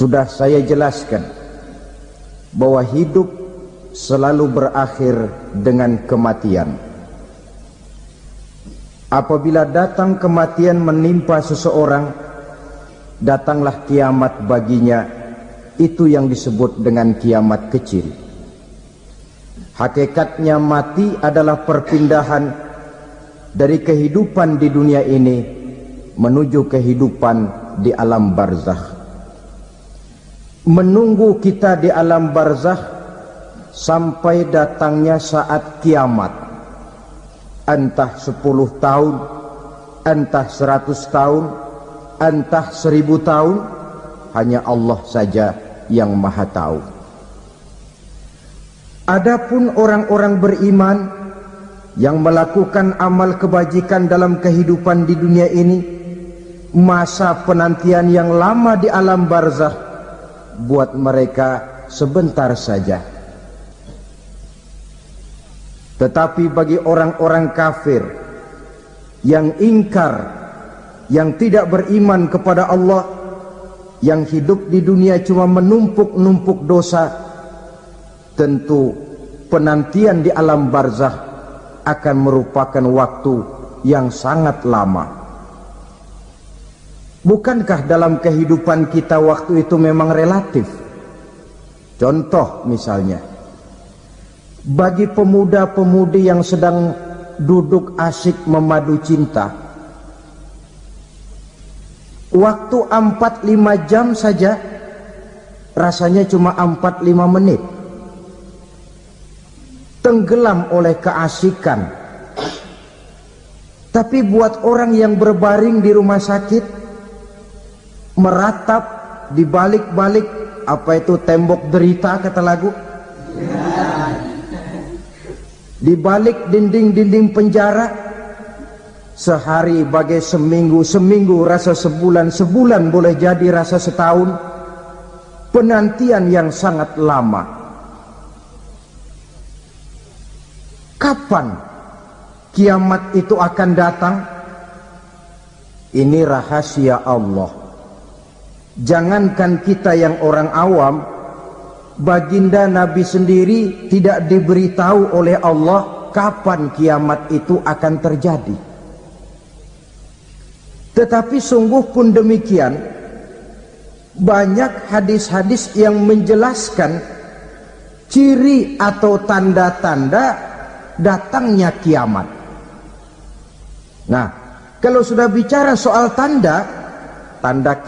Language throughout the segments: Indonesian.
Sudah saya jelaskan bahwa hidup selalu berakhir dengan kematian. Apabila datang kematian menimpa seseorang, datanglah kiamat baginya. Itu yang disebut dengan kiamat kecil. Hakikatnya mati adalah perpindahan dari kehidupan di dunia ini menuju kehidupan di alam barzakh. Menunggu kita di alam barzakh sampai datangnya saat kiamat. Entah 10 tahun, entah 100 tahun, entah 1000 tahun, hanya Allah saja yang maha tahu. Adapun orang-orang beriman yang melakukan amal kebajikan dalam kehidupan di dunia ini, masa penantian yang lama di alam barzakh buat mereka sebentar saja. Tetapi bagi orang-orang kafir yang ingkar, yang tidak beriman kepada Allah, yang hidup di dunia cuma menumpuk-numpuk dosa, tentu penantian di alam barzakh akan merupakan waktu yang sangat lama. Bukankah dalam kehidupan kita waktu itu memang relatif? Contoh misalnya, bagi pemuda-pemudi yang sedang duduk asyik memadu cinta, waktu 4-5 jam saja rasanya cuma 4-5 menit, tenggelam oleh keasikan. Tapi buat orang yang berbaring di rumah sakit, meratap di balik-balik apa itu tembok derita kata lagu, di balik dinding-dinding penjara, sehari bagai seminggu, seminggu rasa sebulan, sebulan boleh jadi rasa setahun. Penantian yang sangat lama. Kapan kiamat itu akan datang? Ini rahasia Allah. Jangankan kita yang orang awam, baginda Nabi sendiri tidak diberitahu oleh Allah kapan kiamat itu akan terjadi. Tetapi sungguh pun demikian, banyak hadis-hadis yang menjelaskan ciri atau tanda-tanda datangnya kiamat. Nah, kalau sudah bicara soal tanda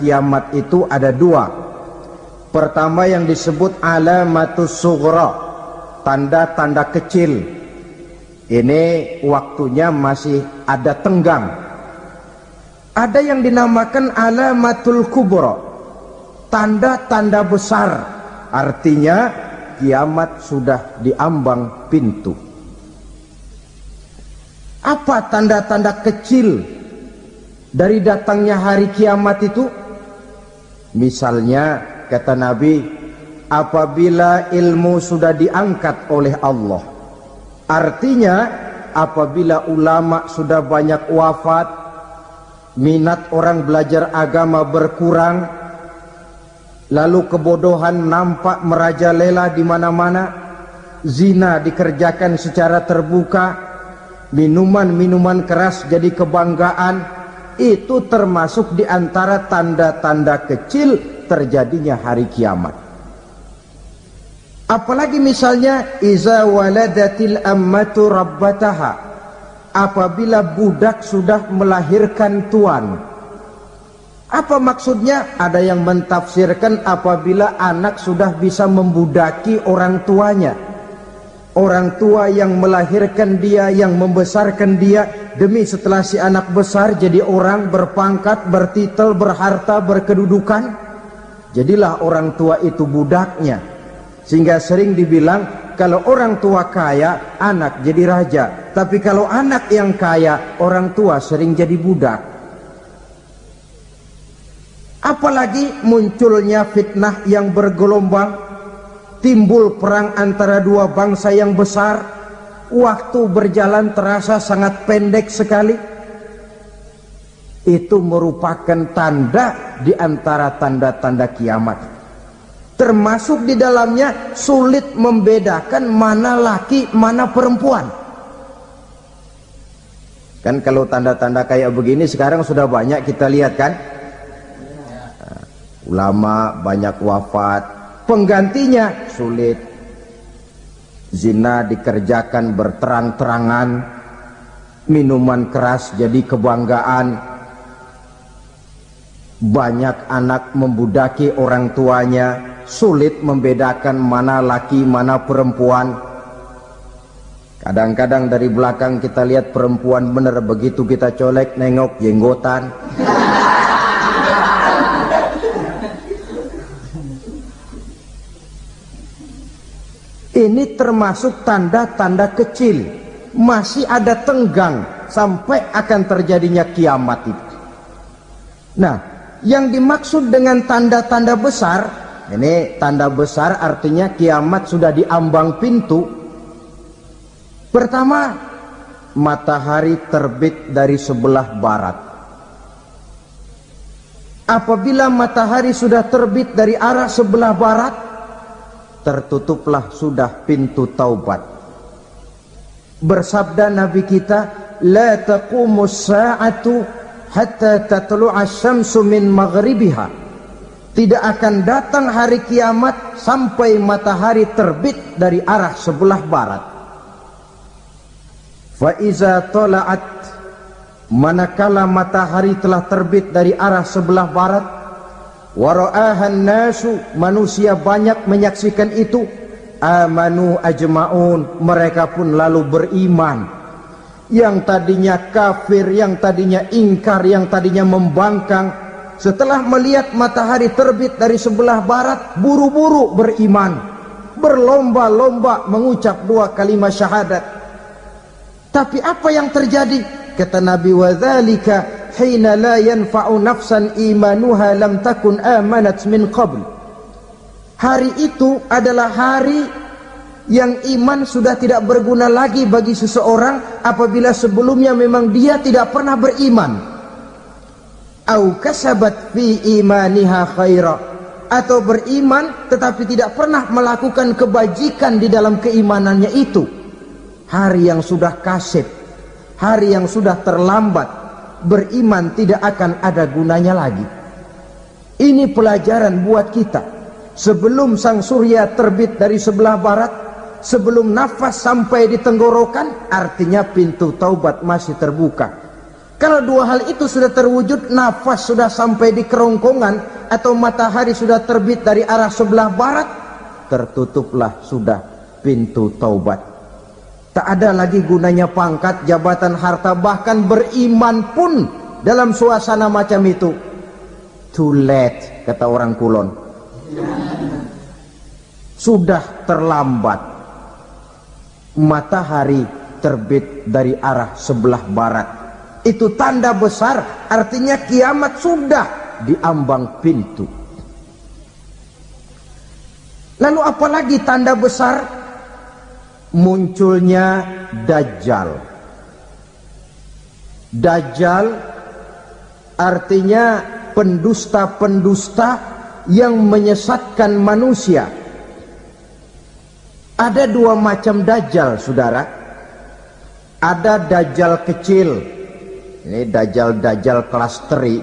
kiamat itu ada 2. Pertama yang disebut alamatus sughra, tanda-tanda kecil. Ini waktunya masih ada tenggang. Ada yang dinamakan alamatul kubra, tanda-tanda besar. Artinya kiamat sudah diambang pintu. Apa tanda-tanda kecil dari datangnya hari kiamat itu? Misalnya kata Nabi, apabila ilmu sudah diangkat oleh Allah, artinya apabila ulama sudah banyak wafat, minat orang belajar agama berkurang, lalu kebodohan nampak merajalela di mana-mana, zina dikerjakan secara terbuka, minuman-minuman keras jadi kebanggaan. Itu termasuk di antara tanda-tanda kecil terjadinya hari kiamat. Apalagi misalnya iza waladatil ammatu rabbataha, apabila budak sudah melahirkan tuan. Apa maksudnya? Ada yang mentafsirkan apabila anak sudah bisa membudaki orang tuanya. Orang tua yang melahirkan dia, yang membesarkan dia, demi setelah si anak besar jadi orang berpangkat, bertitel, berharta, berkedudukan, jadilah orang tua itu budaknya. Sehingga sering dibilang kalau orang tua kaya, anak jadi raja. Tapi kalau anak yang kaya, orang tua sering jadi budak. Apalagi munculnya fitnah yang bergelombang, timbul perang antara dua bangsa yang besar, waktu berjalan terasa sangat pendek sekali. Itu merupakan tanda di antara tanda-tanda kiamat. termasuk di dalamnya sulit membedakan mana laki mana perempuan. Kan kalau tanda-tanda kayak begini sekarang sudah banyak kita lihat kan. Ulama banyak wafat, penggantinya sulit. Zina dikerjakan berterang-terangan, minuman keras jadi kebanggaan. Banyak anak membudaki orang tuanya, sulit membedakan mana laki mana perempuan. Kadang-kadang dari belakang kita lihat perempuan bener, begitu kita colek nengok jenggotan. Ini termasuk tanda-tanda kecil, masih ada tenggang sampai akan terjadinya kiamat itu. Nah, yang dimaksud dengan tanda-tanda besar, ini tanda besar artinya kiamat sudah di ambang pintu. Pertama, matahari terbit dari sebelah barat. Apabila matahari sudah terbit dari arah sebelah barat, tertutuplah sudah pintu taubat. Bersabda Nabi kita, la taqumus sa'atu hatta tatlu'a syamsu min maghribiha. Tidak akan datang hari kiamat sampai matahari terbit dari arah sebelah barat. Fa iza tala'at, manakala matahari telah terbit dari arah sebelah barat, wa ra'ahan nasu, manusia banyak menyaksikan itu, amanu ajma'un, mereka pun lalu beriman. Yang tadinya kafir, yang tadinya ingkar, yang tadinya membangkang, setelah melihat matahari terbit dari sebelah barat, buru-buru beriman, berlomba-lomba mengucap dua kalimat syahadat. Tapi apa yang terjadi? Kata Nabi, wadzalika hina la yanfa'u nafsan imanuha lam takun amanat min qabl. Hari itu adalah hari yang iman sudah tidak berguna lagi bagi seseorang apabila sebelumnya memang dia tidak pernah beriman. Au kasabat fi imaniha khaira, atau beriman tetapi tidak pernah melakukan kebajikan di dalam keimanannya itu. Hari yang sudah kasib, hari yang sudah terlambat, beriman tidak akan ada gunanya lagi. Ini pelajaran buat kita. Sebelum sang surya terbit dari sebelah barat, sebelum nafas sampai di tenggorokan, artinya pintu taubat masih terbuka. Kalau dua hal itu sudah terwujud, nafas sudah sampai di kerongkongan atau matahari sudah terbit dari arah sebelah barat, tertutuplah sudah pintu taubat. Tak ada lagi gunanya pangkat, jabatan, harta, bahkan beriman pun dalam suasana macam itu. Too late, kata orang Kulon. Sudah terlambat. Matahari terbit dari arah sebelah barat. Itu tanda besar, artinya kiamat sudah di ambang pintu. Lalu apalagi tanda besar? Munculnya Dajjal. Dajjal artinya pendusta-pendusta yang menyesatkan manusia. Ada dua macam Dajjal, saudara. Ada Dajjal kecil, ini Dajjal kelas teri.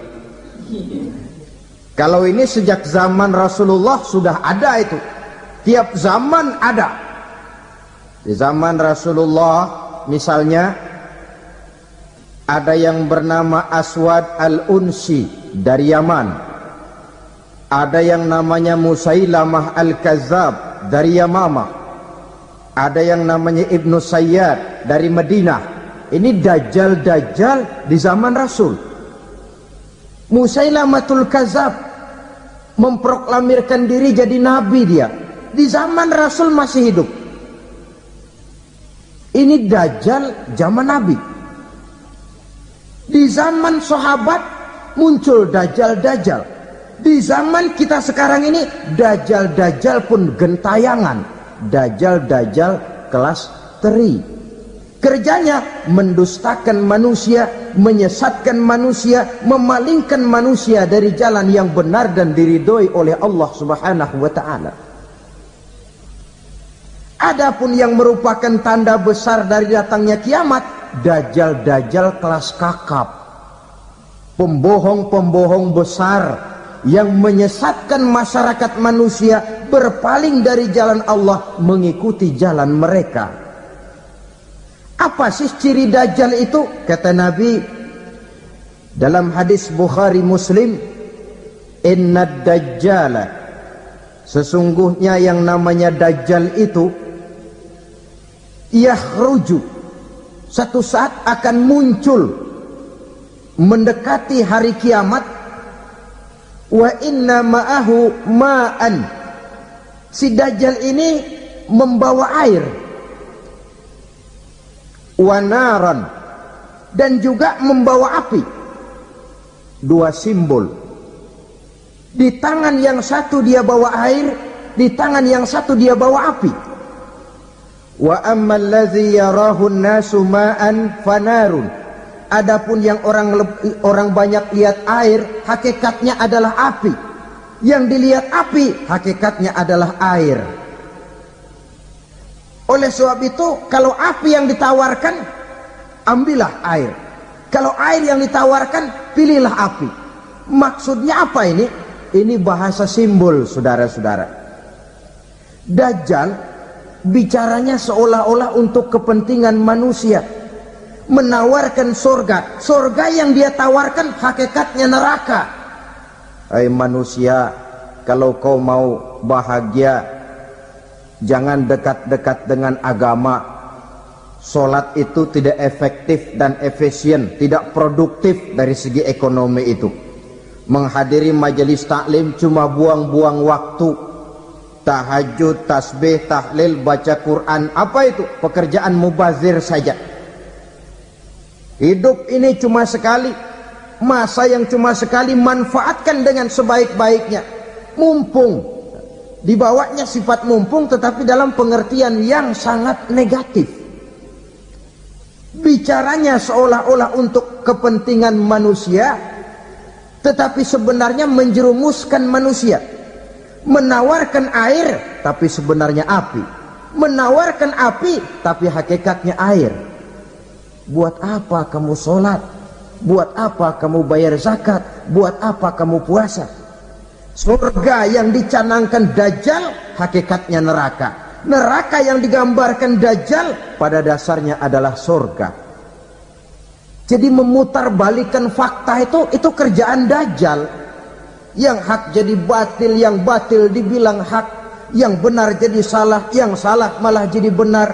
Kalau ini sejak zaman Rasulullah sudah ada itu. Tiap zaman ada. Di zaman Rasulullah misalnya ada yang bernama Aswad al-Unsi dari Yaman. Ada yang namanya Musailamah al-Kazzab dari Yamamah. Ada yang namanya Ibnu Sayyad dari Madinah. Ini Dajjal-Dajjal di zaman Rasul. Musailamatul Kazzab memproklamirkan diri jadi nabi dia. Di zaman Rasul masih hidup. Ini Dajjal zaman Nabi. Di zaman sahabat muncul Dajjal-Dajjal. Di zaman kita sekarang ini Dajjal-Dajjal pun gentayangan. Dajjal-Dajjal kelas teri. Kerjanya mendustakan manusia, menyesatkan manusia, memalingkan manusia dari jalan yang benar dan diridhoi oleh Allah Subhanahu wa taala. Adapun yang merupakan tanda besar dari datangnya kiamat, dajjal-dajjal kelas kakap, pembohong-pembohong besar yang menyesatkan masyarakat manusia berpaling dari jalan Allah mengikuti jalan mereka. Apa sih ciri dajjal itu? Kata Nabi dalam hadis Bukhari Muslim, innad dajjala, sesungguhnya yang namanya dajjal itu yakhruju, satu saat akan muncul mendekati hari kiamat, wa inna ma'ahu ma'an, si dajjal ini membawa air, wanaran, dan juga membawa api. Dua simbol. Di tangan yang satu dia bawa air, di tangan yang satu dia bawa api. Wa ammal ladzi yarahu an-nasu ma'an fanarun, adapun yang orang banyak lihat air, hakikatnya adalah api. Yang dilihat api, hakikatnya adalah air. Oleh sebab itu, kalau api yang ditawarkan, ambillah air. Kalau air yang ditawarkan, pilihlah api. Maksudnya apa ini? Ini bahasa simbol, saudara-saudara. Dajjal bicaranya seolah-olah untuk kepentingan manusia, menawarkan surga. Surga yang dia tawarkan hakikatnya neraka. Hai manusia, kalau kau mau bahagia, jangan dekat-dekat dengan agama. Sholat itu tidak efektif dan efisien, tidak produktif dari segi ekonomi itu. Menghadiri majelis taklim cuma buang-buang waktu. Tahajud, tasbih, tahlil, baca Quran, apa itu? Pekerjaan mubazir saja. Hidup ini cuma sekali, masa yang cuma sekali, manfaatkan dengan sebaik-baiknya. Mumpung, dibawanya sifat mumpung, tetapi dalam pengertian yang sangat negatif. Bicaranya seolah-olah untuk kepentingan manusia, tetapi sebenarnya menjerumuskan manusia. Menawarkan air, tapi sebenarnya api. Menawarkan api, tapi hakikatnya air. Buat apa kamu sholat? Buat apa kamu bayar zakat? Buat apa kamu puasa? Surga yang dicanangkan Dajjal, hakikatnya neraka. Neraka yang digambarkan Dajjal, pada dasarnya adalah surga. Jadi memutarbalikkan fakta itu kerjaan Dajjal. Yang hak jadi batil, yang batil dibilang hak, yang benar jadi salah, yang salah malah jadi benar.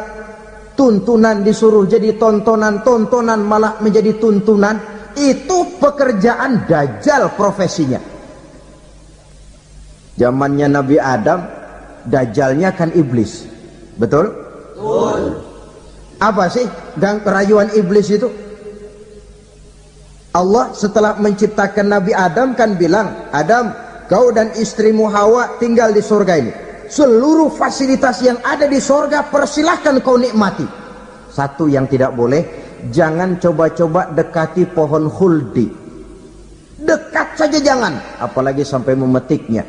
Tuntunan disuruh jadi tontonan, tontonan malah menjadi tuntunan. Itu pekerjaan Dajjal profesinya. Zamannya Nabi Adam, Dajjalnya kan iblis. Betul? Betul. Apa sih rayuan iblis itu? Allah setelah menciptakan Nabi Adam kan bilang, Adam, kau dan istrimu Hawa tinggal di surga ini. Seluruh fasilitas yang ada di surga persilahkan kau nikmati. Satu yang tidak boleh, jangan coba-coba dekati pohon khuldi. Dekat saja jangan, apalagi sampai memetiknya.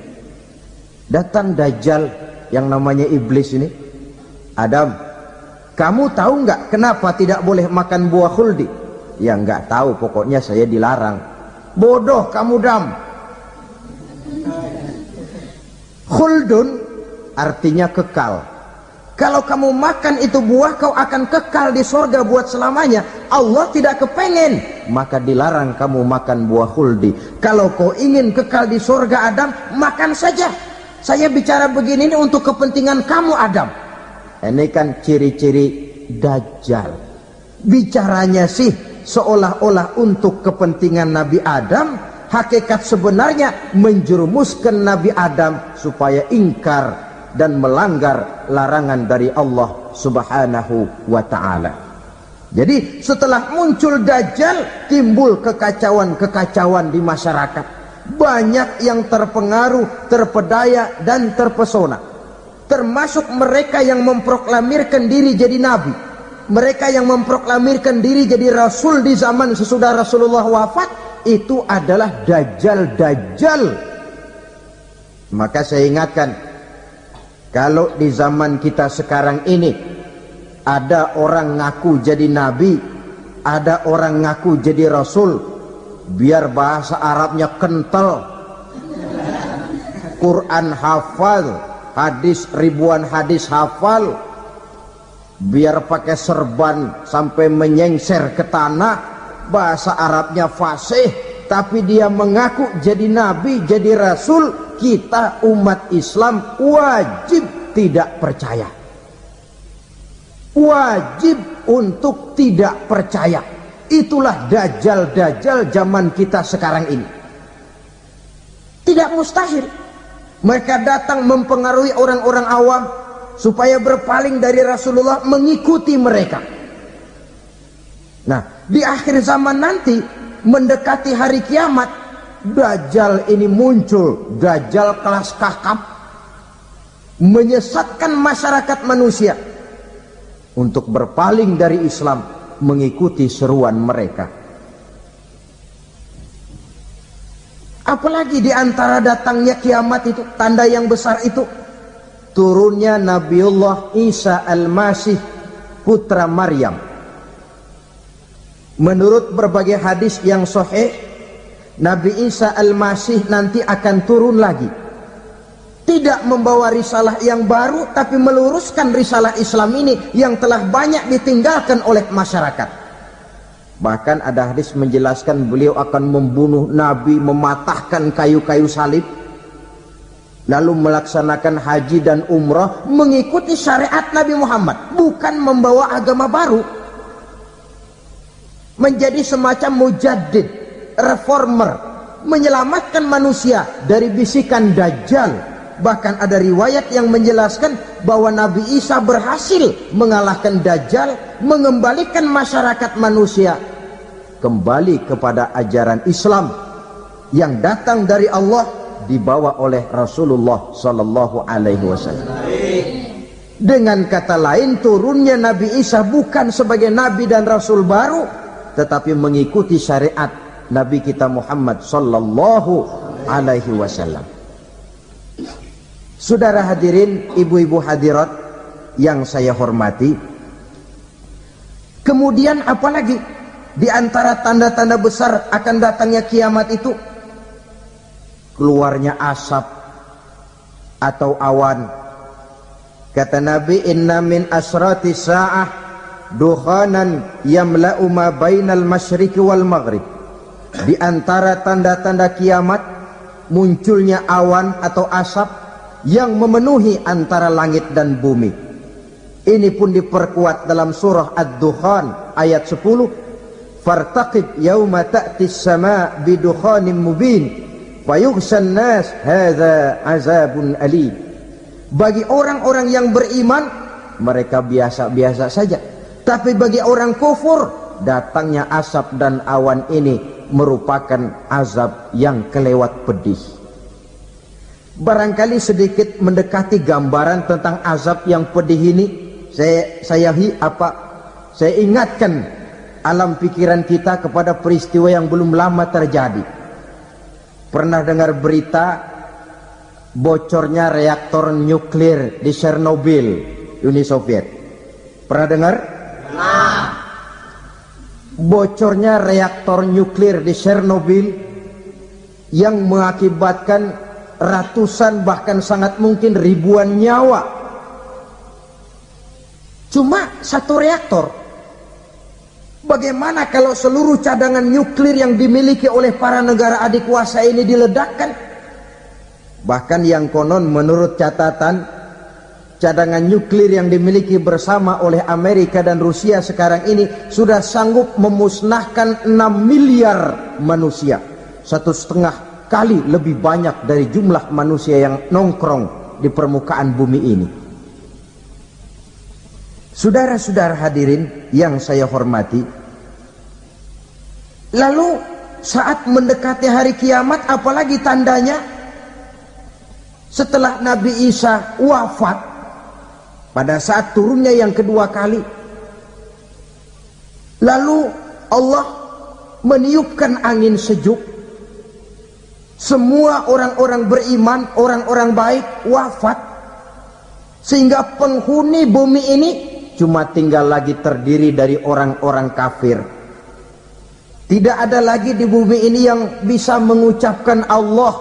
Datang Dajjal yang namanya iblis ini. Adam, kamu tahu nggak kenapa tidak boleh makan buah khuldi? Ya nggak tahu, pokoknya saya dilarang. Bodoh kamu Dam. Khuldun artinya kekal. Kalau kamu makan itu buah, kau akan kekal di surga buat selamanya. Allah tidak kepengen, maka dilarang kamu makan buah khuldi. Kalau kau ingin kekal di surga Adam, makan saja. Saya bicara begini ini untuk kepentingan kamu Adam. Ini kan ciri-ciri Dajjal. Bicaranya sih seolah-olah untuk kepentingan Nabi Adam, hakikat sebenarnya menjerumuskan Nabi Adam supaya ingkar dan melanggar larangan dari Allah Subhanahu wa ta'ala. Jadi setelah muncul Dajjal, timbul kekacauan-kekacauan di masyarakat. Banyak yang terpengaruh, terpedaya dan terpesona, termasuk mereka yang memproklamirkan diri jadi nabi. mereka yang memproklamirkan diri jadi rasul di zaman sesudah Rasulullah wafat, itu adalah dajjal-dajjal. Maka saya ingatkan, kalau di zaman kita sekarang ini ada orang ngaku jadi nabi, ada orang ngaku jadi rasul, biar bahasa Arabnya kental, Quran hafal, hadis ribuan hadis hafal, biar pakai serban sampai menyengser ke tanah, bahasa Arabnya fasih, tapi dia mengaku jadi nabi, jadi rasul, kita umat Islam wajib tidak percaya, wajib untuk tidak percaya. Itulah dajjal-dajjal zaman kita sekarang ini. Tidak mustahil mereka datang mempengaruhi orang-orang awam supaya berpaling dari Rasulullah, mengikuti mereka. Nah, di akhir zaman nanti, mendekati hari kiamat, dajjal ini muncul, dajjal kelas kakap, menyesatkan masyarakat manusia untuk berpaling dari Islam, mengikuti seruan mereka. Apalagi di antara datangnya kiamat itu, tanda yang besar itu, turunnya Nabiullah Isa Al-Masih, putra Maryam. Menurut berbagai hadis yang sahih, Nabi Isa Al-Masih nanti akan turun lagi, tidak membawa risalah yang baru, tapi meluruskan risalah Islam ini yang telah banyak ditinggalkan oleh masyarakat. Bahkan ada hadis menjelaskan beliau akan membunuh Nabi, mematahkan kayu-kayu salib, lalu melaksanakan haji dan umrah mengikuti syariat Nabi Muhammad, bukan membawa agama baru, menjadi semacam mujaddid, reformer, menyelamatkan manusia dari bisikan dajjal. Bahkan ada riwayat yang menjelaskan bahwa Nabi Isa berhasil mengalahkan dajjal, mengembalikan masyarakat manusia kembali kepada ajaran Islam yang datang dari Allah, dibawa oleh Rasulullah sallallahu alaihi wasallam. Dengan kata lain, turunnya Nabi Isa bukan sebagai nabi dan rasul baru, tetapi mengikuti syariat Nabi kita Muhammad sallallahu alaihi wasallam. Saudara hadirin, ibu-ibu hadirat yang saya hormati, kemudian apalagi di antara tanda-tanda besar akan datangnya kiamat itu? Keluarnya asap atau awan. Kata Nabi, inna min asrati sa'ah dukhanan yamla'u ma bainal masyriqi wal maghrib. Di antara tanda-tanda kiamat, munculnya awan atau asap yang memenuhi antara langit dan bumi. Ini pun diperkuat dalam surah Ad-Dukhan ayat 10, fartaqib yauma ta'tis sama' bidukhanin mubin fayughshan nas hadza azabun alim. Bagi orang-orang yang beriman, mereka biasa-biasa saja, tapi bagi orang kufur, datangnya asap dan awan ini merupakan azab yang kelewat pedih. Barangkali sedikit mendekati gambaran tentang azab yang pedih ini, saya ingatkan alam pikiran kita kepada peristiwa yang belum lama terjadi. Pernah dengar berita bocornya reaktor nuklir di Chernobyl, Uni Soviet? Pernah dengar? Nah. Bocornya reaktor nuklir di Chernobyl yang mengakibatkan ratusan, bahkan sangat mungkin ribuan nyawa. Cuma satu reaktor. Bagaimana kalau seluruh cadangan nuklir yang dimiliki oleh para negara adik kuasa ini diledakkan? Bahkan yang konon menurut catatan, cadangan nuklir yang dimiliki bersama oleh Amerika dan Rusia sekarang ini sudah sanggup memusnahkan 6 miliar manusia, 1,5 kali lebih banyak dari jumlah manusia yang nongkrong di permukaan bumi ini. Saudara-saudara hadirin yang saya hormati, lalu saat mendekati hari kiamat, apalagi tandanya? Setelah Nabi Isa wafat, pada saat turunnya yang kedua kali, Lalu Allah meniupkan angin sejuk. Semua orang-orang beriman, orang-orang baik wafat. Sehingga penghuni bumi ini cuma tinggal lagi terdiri dari orang-orang kafir. Tidak ada lagi di bumi ini yang bisa mengucapkan Allah.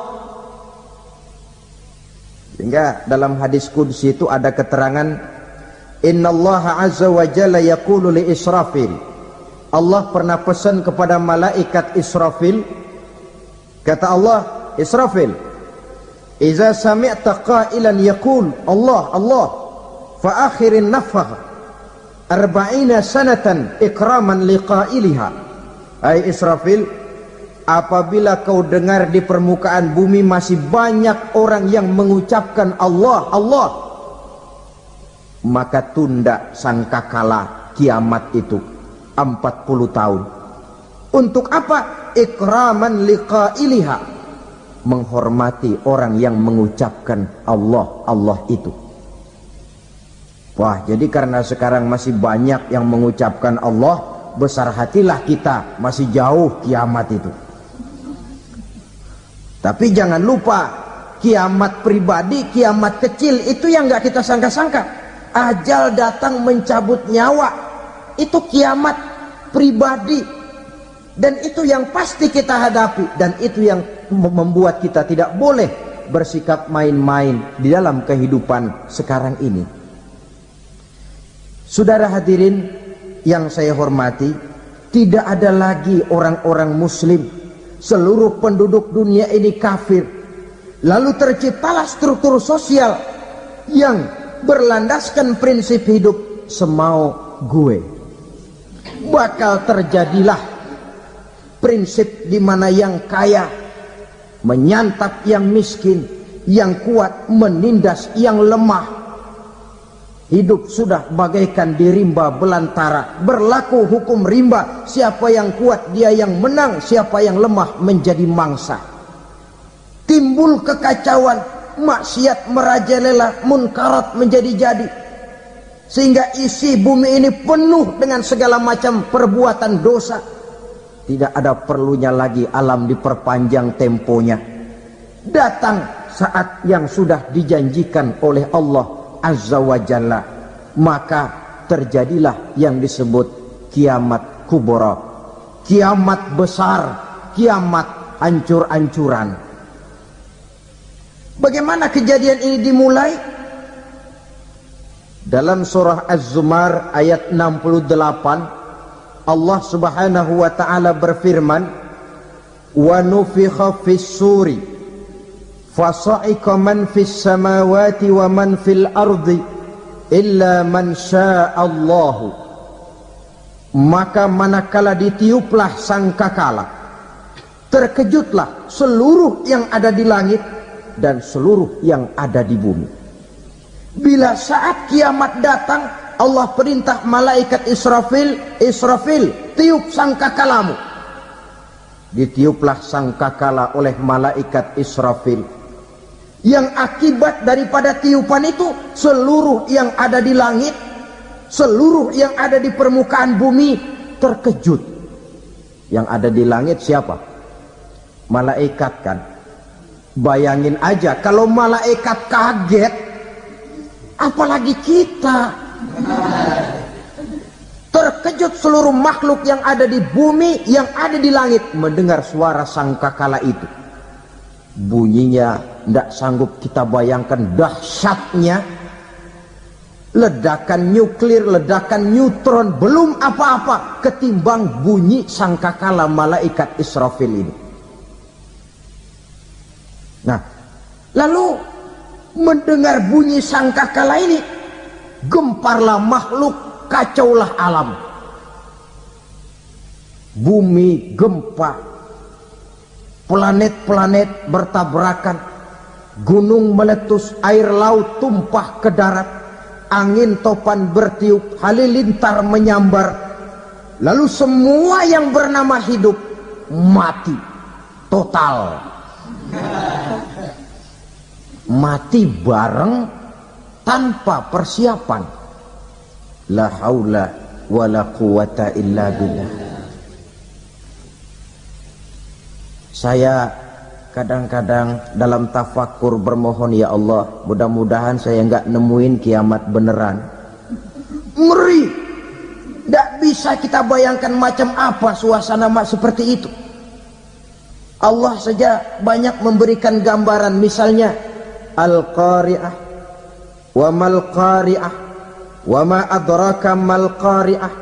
Sehingga dalam hadis qudsi itu ada keterangan, Innallaha azza wa jalla yaqulu li Israfil. Allah pernah pesan kepada malaikat Israfil. Kata Allah, Israfil, Iza sami'ta qailan yaqul Allah Allah fa akhirin nafakh 40 sanatan ikraman liqailiha. Hai Israfil, apabila kau dengar di permukaan bumi masih banyak orang yang mengucapkan Allah Allah, maka tunda sangkakala kiamat itu 40 tahun. Untuk apa? Ikraman liqailiha, menghormati orang yang mengucapkan Allah Allah itu. Wah, jadi karena sekarang masih banyak yang mengucapkan Allah, besar hatilah kita, masih jauh kiamat itu. Tapi jangan lupa, kiamat pribadi, kiamat kecil itu yang gak kita sangka-sangka. Ajal datang mencabut nyawa, itu kiamat pribadi. Dan itu yang pasti kita hadapi. Dan itu yang membuat kita tidak boleh bersikap main-main di dalam kehidupan sekarang ini. Saudara hadirin yang saya hormati, tidak ada lagi orang-orang muslim. Seluruh penduduk dunia ini kafir. Lalu terciptalah struktur sosial yang berlandaskan prinsip hidup semau gue. Bakal terjadilah prinsip di mana yang kaya menyantap yang miskin, yang kuat menindas yang lemah. Hidup sudah bagaikan di rimba belantara, berlaku hukum rimba. Siapa yang kuat dia yang menang, siapa yang lemah menjadi mangsa. Timbul kekacauan, maksiat merajalela, munkarat menjadi-jadi, sehingga isi bumi ini penuh dengan segala macam perbuatan dosa. Tidak ada perlunya lagi alam diperpanjang temponya. Datang saat yang sudah dijanjikan oleh Allah Azza wa Jalla, maka terjadilah yang disebut kiamat kubra, kiamat besar, kiamat hancur-hancuran. Bagaimana kejadian ini dimulai? Dalam surah Az-Zumar ayat 68, Allah subhanahu wa ta'ala berfirman, wa nufikha fis suri fasa'iqa man fis samawati wa man fil ardi illa man sya'allahu. Maka manakala ditiuplah sangkakala, terkejutlah seluruh yang ada di langit dan seluruh yang ada di bumi. Bila saat kiamat datang, Allah perintah malaikat Israfil, Israfil, tiup sangkakalamu. Ditiuplah sangkakala oleh malaikat Israfil. Yang akibat daripada tiupan itu, seluruh yang ada di langit, seluruh yang ada di permukaan bumi terkejut. Yang ada di langit siapa? Malaikat kan. Bayangin aja kalau malaikat kaget, apalagi kita. Terkejut seluruh makhluk yang ada di bumi, yang ada di langit mendengar suara sangkakala itu. Bunyinya tidak sanggup kita bayangkan dahsyatnya. Ledakan nuklir, ledakan neutron, belum apa-apa ketimbang bunyi sangkakala malaikat Israfil ini. Nah, lalu mendengar bunyi sangkakala ini, gemparlah makhluk, kacaulah alam. Bumi gempa, planet-planet bertabrakan, gunung meletus, air laut tumpah ke darat, angin topan bertiup, halilintar menyambar. Lalu semua yang bernama hidup mati total. Mati bareng tanpa persiapan. La haula wala quwata illa billah. Saya kadang-kadang dalam tafakur bermohon, ya Allah, mudah-mudahan saya enggak nemuin kiamat beneran. Ngeri. Tidak bisa kita bayangkan macam apa suasana seperti itu. Allah saja banyak memberikan gambaran, misalnya Al-Qari'ah, wa mal qari'ah, wa ma adraka mal qari'ah.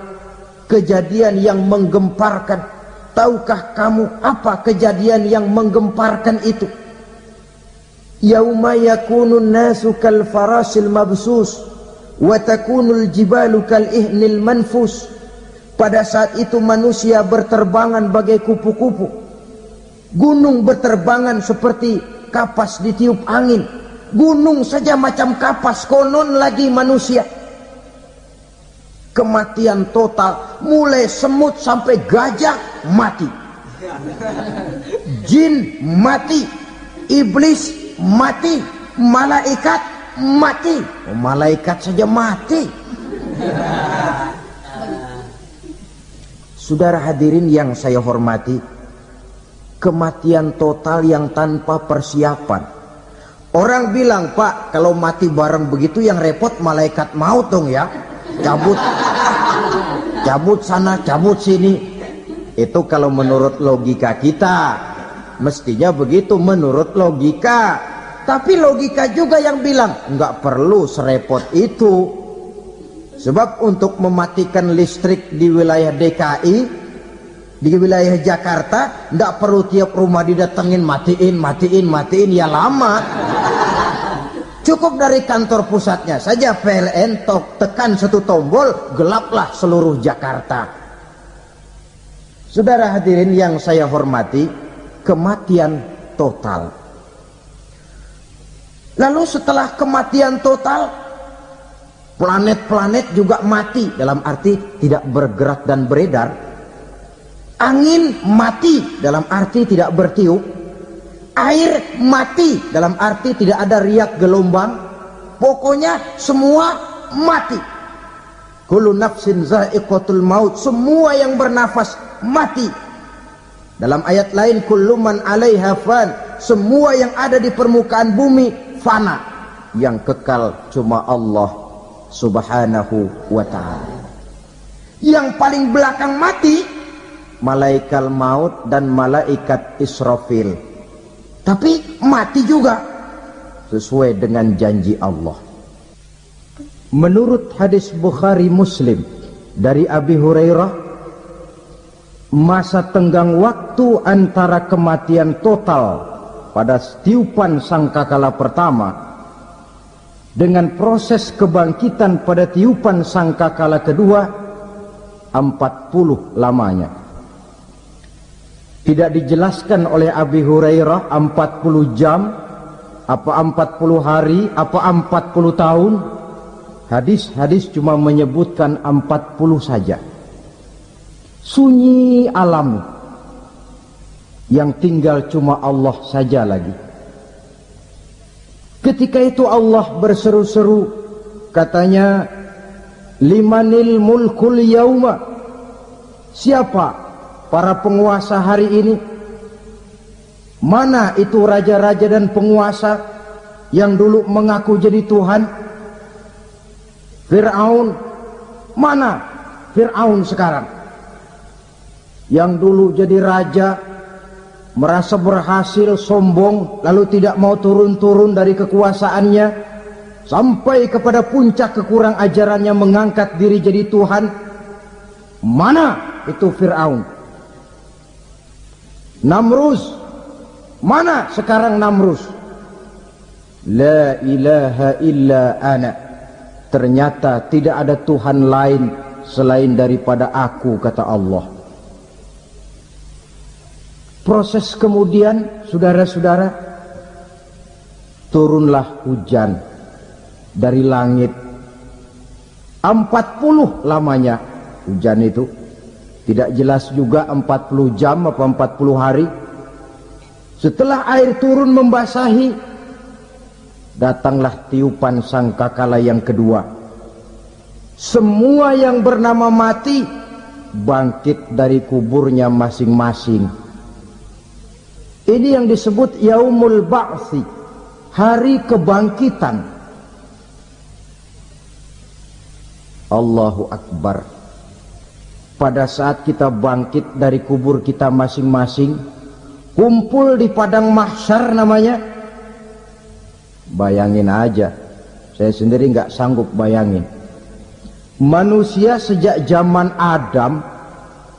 Kejadian yang menggemparkan. Tahukah kamu apa kejadian yang menggemparkan itu? Yauma yakunun nasu kal farasil mabsus wa takunul jibalu kal ihnil manfus. Pada saat itu manusia berterbangan bagai kupu-kupu, gunung berterbangan seperti kapas ditiup angin. Gunung saja macam kapas, konon lagi manusia. Kematian total, mulai semut sampai gajah mati, jin mati, iblis mati, malaikat mati. Malaikat saja mati. Saudara hadirin yang saya hormati, kematian total yang tanpa persiapan. Orang bilang, Pak, kalau mati bareng begitu yang repot malaikat maut dong ya. Cabut sana, cabut sini. Itu kalau menurut logika kita, mestinya begitu menurut logika. Tapi logika juga yang bilang nggak perlu serepot itu. Sebab untuk mematikan listrik di wilayah DKI, di wilayah Jakarta, nggak perlu tiap rumah didatengin matiin ya lama. Cukup dari kantor pusatnya saja PLN tekan satu tombol, gelaplah seluruh Jakarta. Saudara hadirin yang saya hormati, kematian total. Lalu setelah kematian total, planet-planet juga mati, dalam arti tidak bergerak dan beredar. Angin mati, dalam arti tidak bertiup. Air mati, dalam arti tidak ada riak gelombang. Pokoknya semua mati. Kullu nafsin za'iqatul maut, semua yang bernafas mati. Dalam ayat lain, kullu man 'alaiha fan, semua yang ada di permukaan bumi fana. Yang kekal cuma Allah Subhanahu wa ta'ala. Yang paling belakang mati malaikat maut dan malaikat Israfil. Tapi mati juga sesuai dengan janji Allah. Menurut hadis Bukhari Muslim dari Abi Hurairah, masa tenggang waktu antara kematian total pada tiupan sangkakala pertama dengan proses kebangkitan pada tiupan sangkakala kedua 40 lamanya. Tidak dijelaskan oleh Abi Hurairah 40 jam, apa 40 hari, apa 40 tahun. Hadis-hadis cuma menyebutkan 40 saja. Sunyi alam, yang tinggal cuma Allah saja lagi. Ketika itu Allah berseru-seru, katanya, limanil mulkul yauma, siapa para penguasa hari ini? Mana itu raja-raja dan penguasa yang dulu mengaku jadi Tuhan? Fir'aun. Mana Fir'aun sekarang? Yang dulu jadi raja, merasa berhasil, sombong, lalu tidak mau turun-turun dari kekuasaannya, sampai kepada puncak kekurang ajarannya mengangkat diri jadi Tuhan. Mana itu Fir'aun? Namrus, mana sekarang Namrus? La ilaha illa ana, ternyata tidak ada Tuhan lain selain daripada aku, kata Allah. Proses kemudian, saudara-saudara, turunlah hujan dari langit. 40 lamanya hujan itu. Tidak jelas juga 40 jam apa 40 hari. Setelah air turun membasahi, datanglah tiupan sangkakala yang kedua. Semua yang bernama mati bangkit dari kuburnya masing-masing. Ini yang disebut yaumul ba'tsi, hari kebangkitan. Allahu Akbar. Pada saat kita bangkit dari kubur kita masing-masing, kumpul di padang mahsyar namanya. Bayangin aja, saya sendiri nggak sanggup bayangin. Manusia sejak zaman Adam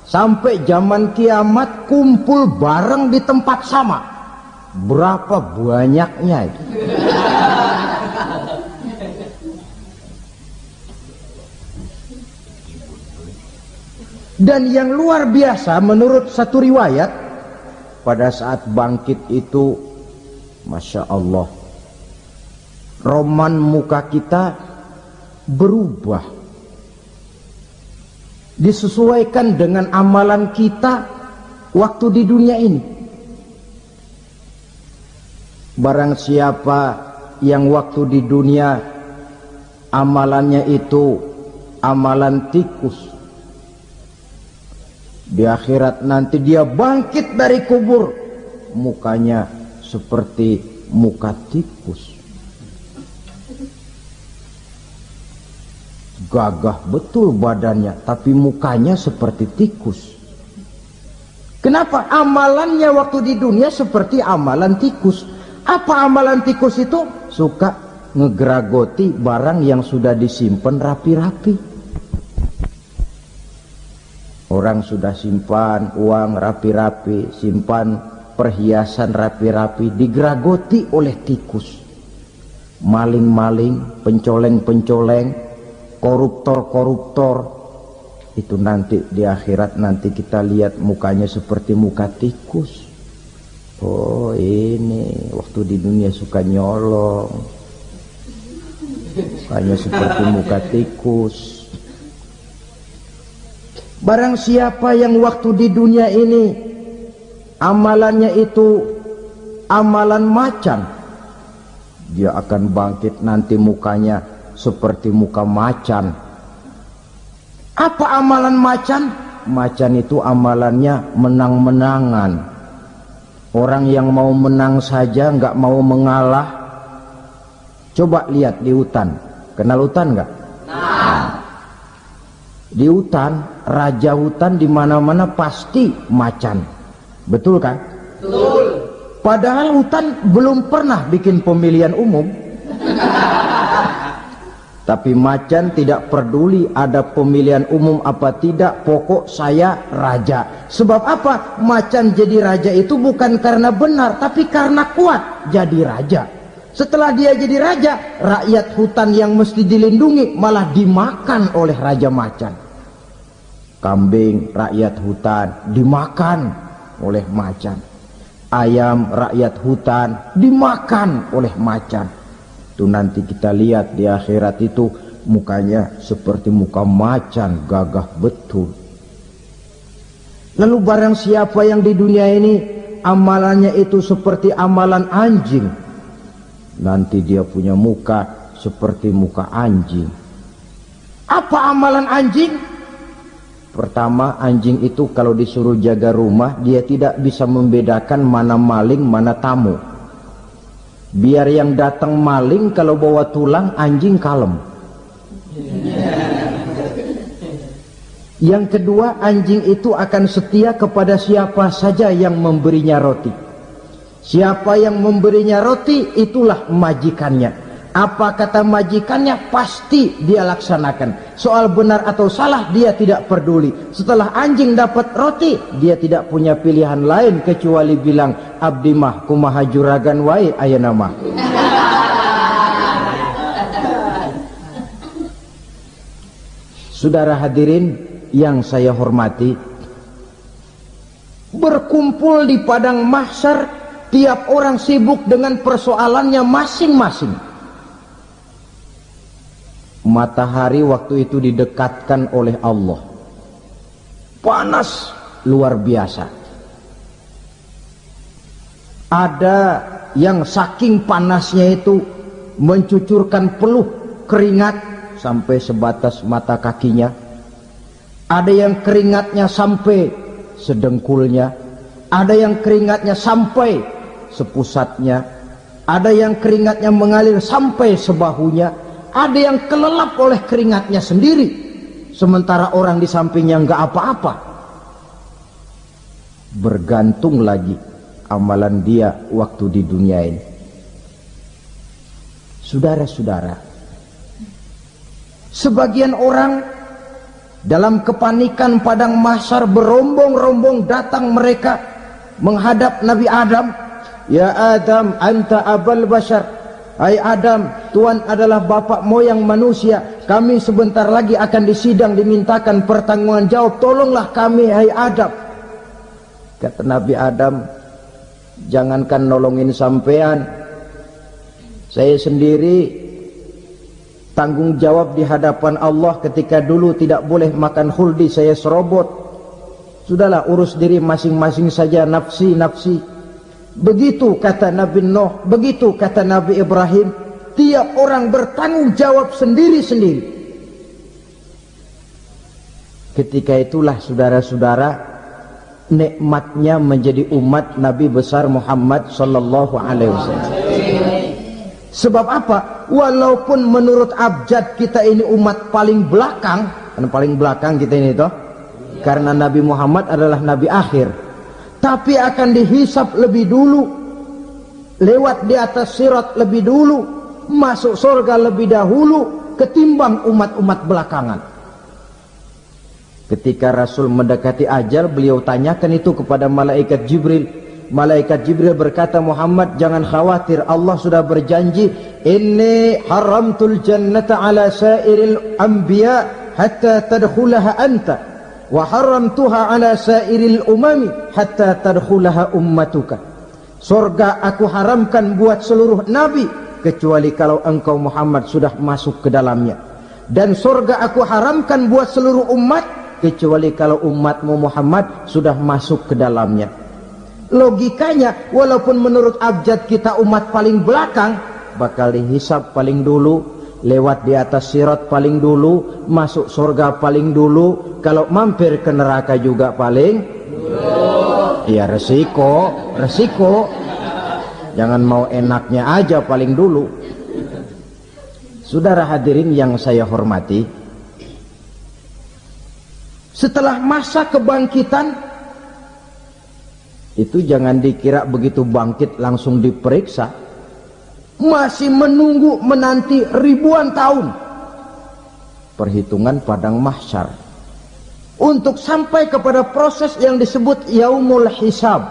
sampai zaman kiamat kumpul bareng di tempat sama. Berapa banyaknya itu? Dan yang luar biasa menurut satu riwayat, pada saat bangkit itu, Masya Allah, roman muka kita berubah, disesuaikan dengan amalan kita waktu di dunia ini. Barang siapa yang waktu di dunia amalannya itu amalan tikus, di akhirat nanti dia bangkit dari kubur, mukanya seperti muka tikus. Gagah betul badannya, tapi mukanya seperti tikus. Kenapa? Amalannya waktu di dunia seperti amalan tikus. Apa amalan tikus itu? Suka ngegeragoti barang yang sudah disimpan rapi-rapi. Orang sudah simpan uang rapi-rapi, simpan perhiasan rapi-rapi, digeragoti oleh tikus. Maling-maling, pencoleng-pencoleng, koruptor-koruptor, itu nanti di akhirat nanti kita lihat mukanya seperti muka tikus. Oh, ini waktu di dunia suka nyolong, mukanya seperti muka tikus. Barang siapa yang waktu di dunia ini amalannya itu amalan macan, dia akan bangkit nanti mukanya seperti muka macan. Apa amalan macan? Macan itu amalannya menang-menangan. Orang yang mau menang saja nggak mau mengalah. Coba lihat di hutan, kenal hutan nggak? Di hutan, raja hutan di mana-mana pasti macan, betul kan? Betul. Padahal hutan belum pernah bikin pemilihan umum. Tapi macan tidak peduli ada pemilihan umum apa tidak, pokok saya raja. Sebab apa? Macan jadi raja itu bukan karena benar, tapi karena kuat jadi raja. Setelah dia jadi raja, rakyat hutan yang mesti dilindungi malah dimakan oleh raja macan. Kambing rakyat hutan dimakan oleh macan. Ayam rakyat hutan dimakan oleh macan. Itu nanti kita lihat di akhirat itu mukanya seperti muka macan, gagah betul. Lalu barang siapa yang di dunia ini amalannya itu seperti amalan anjing, nanti dia punya muka seperti muka anjing. Apa amalan anjing? Pertama, anjing itu kalau disuruh jaga rumah, dia tidak bisa membedakan mana maling, mana tamu. Biar yang datang maling, kalau bawa tulang, anjing kalem. Yang kedua, anjing itu akan setia kepada siapa saja yang memberinya roti. Siapa yang memberinya roti, itulah majikannya. Apa kata majikannya pasti dia laksanakan. Soal benar atau salah dia tidak peduli. Setelah anjing dapat roti, dia tidak punya pilihan lain kecuali bilang, abdi mah kumaha juragan wae ayeuna mah. Saudara hadirin yang saya hormati, berkumpul di padang mahsyar, tiap orang sibuk dengan persoalannya masing-masing. Matahari waktu itu didekatkan oleh Allah, panas luar biasa. Ada yang saking panasnya itu mencucurkan peluh keringat sampai sebatas mata kakinya, ada yang keringatnya sampai sedengkulnya, ada yang keringatnya sampai sepusatnya, ada yang keringatnya mengalir sampai sebahunya, ada yang kelelap oleh keringatnya sendiri, sementara orang di sampingnya nggak apa-apa. Bergantung lagi amalan dia waktu di dunia ini. Saudara-saudara, sebagian orang dalam kepanikan padang mahsyar berombong-rombong datang mereka menghadap Nabi Adam. Ya Adam, anta abal bashar. Hai Adam, Tuhan adalah bapak moyang manusia. Kami sebentar lagi akan disidang, dimintakan pertanggungan jawab. Tolonglah kami, hai Adam. Kata Nabi Adam, jangankan nolongin sampean, saya sendiri tanggung jawab di hadapan Allah ketika dulu tidak boleh makan khuldi, saya serobot. Sudahlah, urus diri masing-masing saja, nafsi. Begitu kata Nabi Nuh, begitu kata Nabi Ibrahim. Tiap orang bertanggung jawab sendiri-sendiri. Ketika itulah saudara-saudara, nikmatnya menjadi umat Nabi besar Muhammad sallallahu alaihi wasallam. Sebab apa? Walaupun menurut abjad kita ini umat paling belakang, kan paling belakang kita ini toh, karena Nabi Muhammad adalah Nabi akhir, tapi akan dihisap lebih dulu, lewat di atas sirat lebih dulu, masuk surga lebih dahulu ketimbang umat-umat belakangan. Ketika Rasul mendekati ajal, beliau tanyakan itu kepada malaikat Jibril. Malaikat Jibril berkata, Muhammad jangan khawatir, Allah sudah berjanji, inni haramtul jannata ala sairil anbiya hatta tadkhulaha anta, wa haramtuha ala sairil umami hatta tadkhulaha ummatuka. Surga aku haramkan buat seluruh nabi kecuali kalau engkau Muhammad sudah masuk ke dalamnya, dan surga aku haramkan buat seluruh umat kecuali kalau umatmu Muhammad sudah masuk ke dalamnya. Logikanya, walaupun menurut abjad kita umat paling belakang, bakal dihisap paling dulu, lewat di atas sirat paling dulu, masuk surga paling dulu, kalau mampir ke neraka juga paling dulu. Ya resiko. Jangan mau enaknya aja paling dulu. Saudara hadirin yang saya hormati, setelah masa kebangkitan itu jangan dikira begitu bangkit langsung diperiksa, masih menunggu menanti ribuan tahun perhitungan padang mahsyar untuk sampai kepada proses yang disebut yaumul hisab,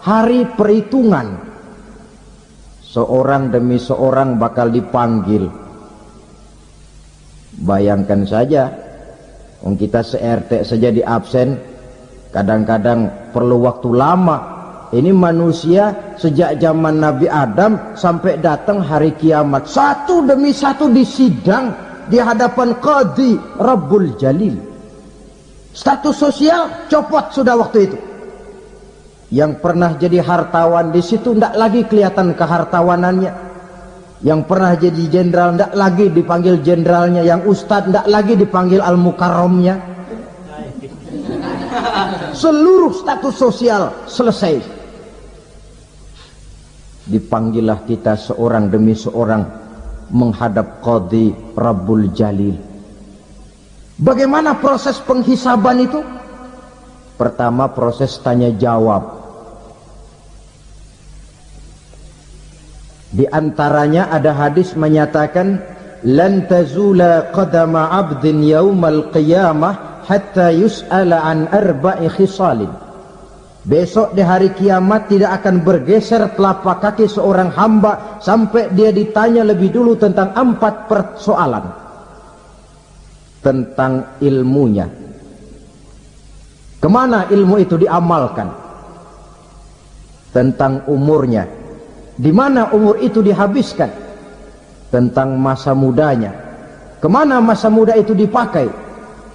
hari perhitungan. Seorang demi seorang bakal dipanggil. Bayangkan saja, kita se-RT saja di absen, kadang-kadang perlu waktu lama. Ini manusia sejak zaman Nabi Adam sampai datang hari kiamat, satu demi satu disidang di hadapan Qadhi Rabbul Jalil. Status sosial copot sudah waktu itu. Yang pernah jadi hartawan di situ tidak lagi kelihatan kehartawanannya. Yang pernah jadi jenderal tidak lagi dipanggil jenderalnya, yang ustadz tidak lagi dipanggil al-mukarramnya. Seluruh status sosial selesai. Dipanggillah kita seorang demi seorang menghadap Qadhi Rabbul Jalil. Bagaimana proses penghisaban itu? Pertama, proses tanya jawab. Di antaranya ada hadis menyatakan, lan tazula qadama 'abdin yaumal qiyamah hatta yus'ala an arba'i khisalin. Besok di hari kiamat tidak akan bergeser telapak kaki seorang hamba sampai dia ditanya lebih dulu tentang 4 persoalan. Tentang ilmunya, kemana ilmu itu diamalkan. Tentang umurnya, di mana umur itu dihabiskan. Tentang masa mudanya, kemana masa muda itu dipakai.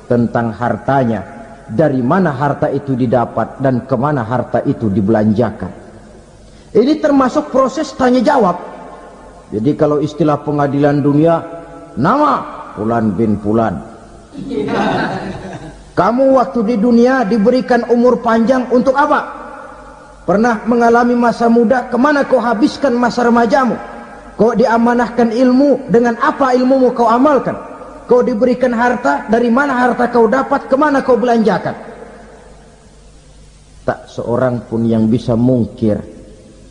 Tentang hartanya, dari mana harta itu didapat dan kemana harta itu dibelanjakan. Ini termasuk proses tanya jawab. Jadi kalau istilah pengadilan dunia, nama Fulan bin Fulan. Kamu waktu di dunia diberikan umur panjang untuk apa? Pernah mengalami masa muda, kemana kau habiskan masa remajamu? Kau diamanahkan ilmu, dengan apa ilmumu kau amalkan? Kau diberikan harta, dari mana harta kau dapat, kemana kau belanjakan? Tak seorang pun yang bisa mungkir.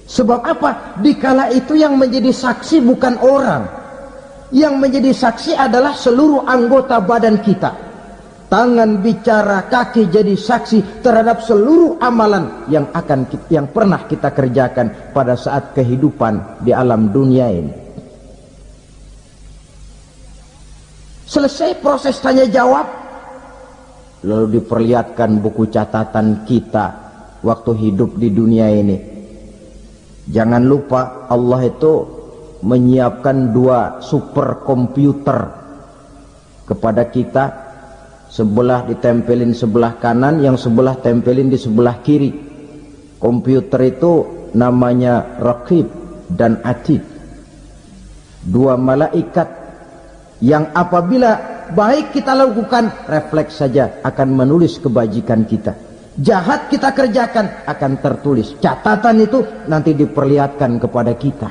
Sebab apa? Dikala itu yang menjadi saksi bukan orang. Yang menjadi saksi adalah seluruh anggota badan kita. Tangan bicara, kaki jadi saksi terhadap seluruh amalan yang pernah kita kerjakan pada saat kehidupan di alam dunia ini. Selesai proses tanya jawab, lalu diperlihatkan buku catatan kita waktu hidup di dunia ini. Jangan lupa Allah itu menyiapkan 2 superkomputer kepada kita. Sebelah ditempelin sebelah kanan, yang sebelah tempelin di sebelah kiri. Komputer itu namanya Raqib dan Atid. 2 malaikat yang apabila baik kita lakukan, refleks saja akan menulis kebajikan kita. Jahat kita kerjakan akan tertulis. Catatan itu nanti diperlihatkan kepada kita.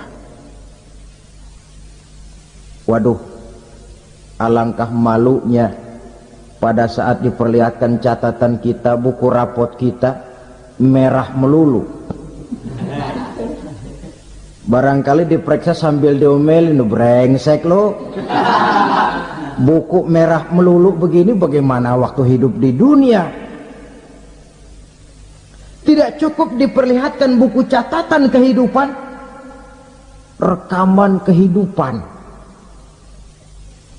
Waduh, alangkah malunya pada saat diperlihatkan catatan kita, buku rapot kita merah melulu. Barangkali diperiksa sambil diomelin, brengsek lo. Buku merah melulu begini, bagaimana waktu hidup di dunia? Tidak cukup diperlihatkan buku catatan kehidupan, rekaman kehidupan.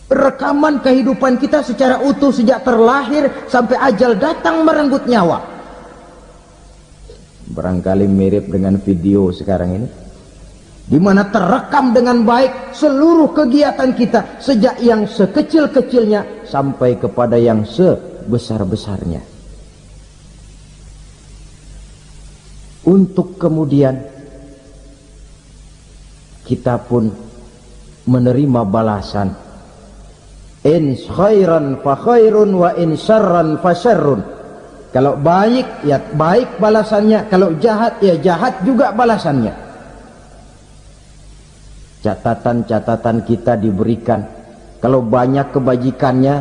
Rekaman kehidupan kita secara utuh sejak terlahir sampai ajal datang merenggut nyawa. Barangkali mirip dengan video sekarang ini, di mana terekam dengan baik seluruh kegiatan kita sejak yang sekecil-kecilnya sampai kepada yang sebesar-besarnya. Untuk kemudian kita pun menerima balasan. In khairan fa khairun wa in syarran fa syarrun. Kalau baik ya baik balasannya, kalau jahat ya jahat juga balasannya. Catatan-catatan kita diberikan. Kalau banyak kebajikannya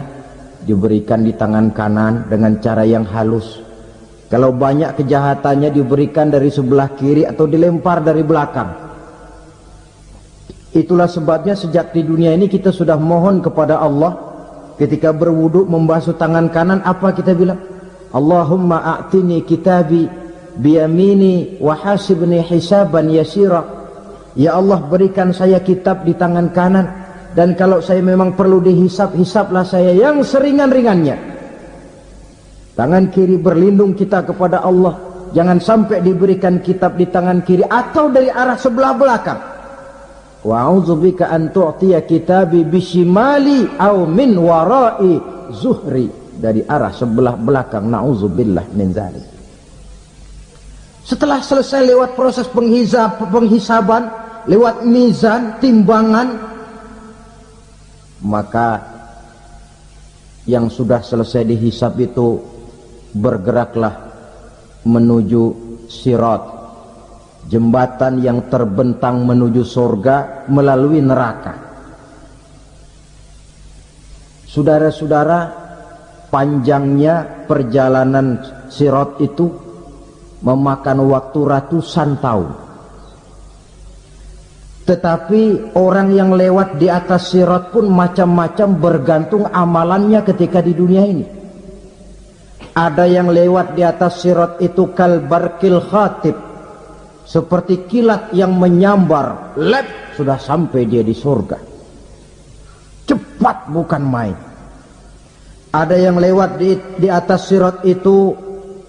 diberikan di tangan kanan dengan cara yang halus. Kalau banyak kejahatannya diberikan dari sebelah kiri atau dilempar dari belakang. Itulah sebabnya sejak di dunia ini kita sudah mohon kepada Allah. Ketika berwudu membasuh tangan kanan, apa kita bilang? Allahumma a'tini kitabi biyamini wa hasibni hisaban yasira. Ya Allah, berikan saya kitab di tangan kanan, dan kalau saya memang perlu dihisap, hisaplah saya yang seringan-ringannya. Tangan kiri berlindung kita kepada Allah, jangan sampai diberikan kitab di tangan kiri atau dari arah sebelah belakang. Wa a'udzubika an tu'tiya kitabi bishimali aw min wara'i zuhri, dari arah sebelah belakang. Na'udzubillah min dzalik. Setelah selesai lewat proses penghisaban, lewat mizan, timbangan, maka yang sudah selesai dihisab itu bergeraklah menuju sirat, jembatan yang terbentang menuju surga melalui neraka. Saudara-saudara, panjangnya perjalanan sirat itu memakan waktu ratusan tahun. Tetapi orang yang lewat di atas sirat pun macam-macam, bergantung amalannya ketika di dunia ini. Ada yang lewat di atas sirat itu kalbarkil khatib, seperti kilat yang menyambar, lep, sudah sampai dia di surga. Cepat bukan main. Ada yang lewat di atas sirat itu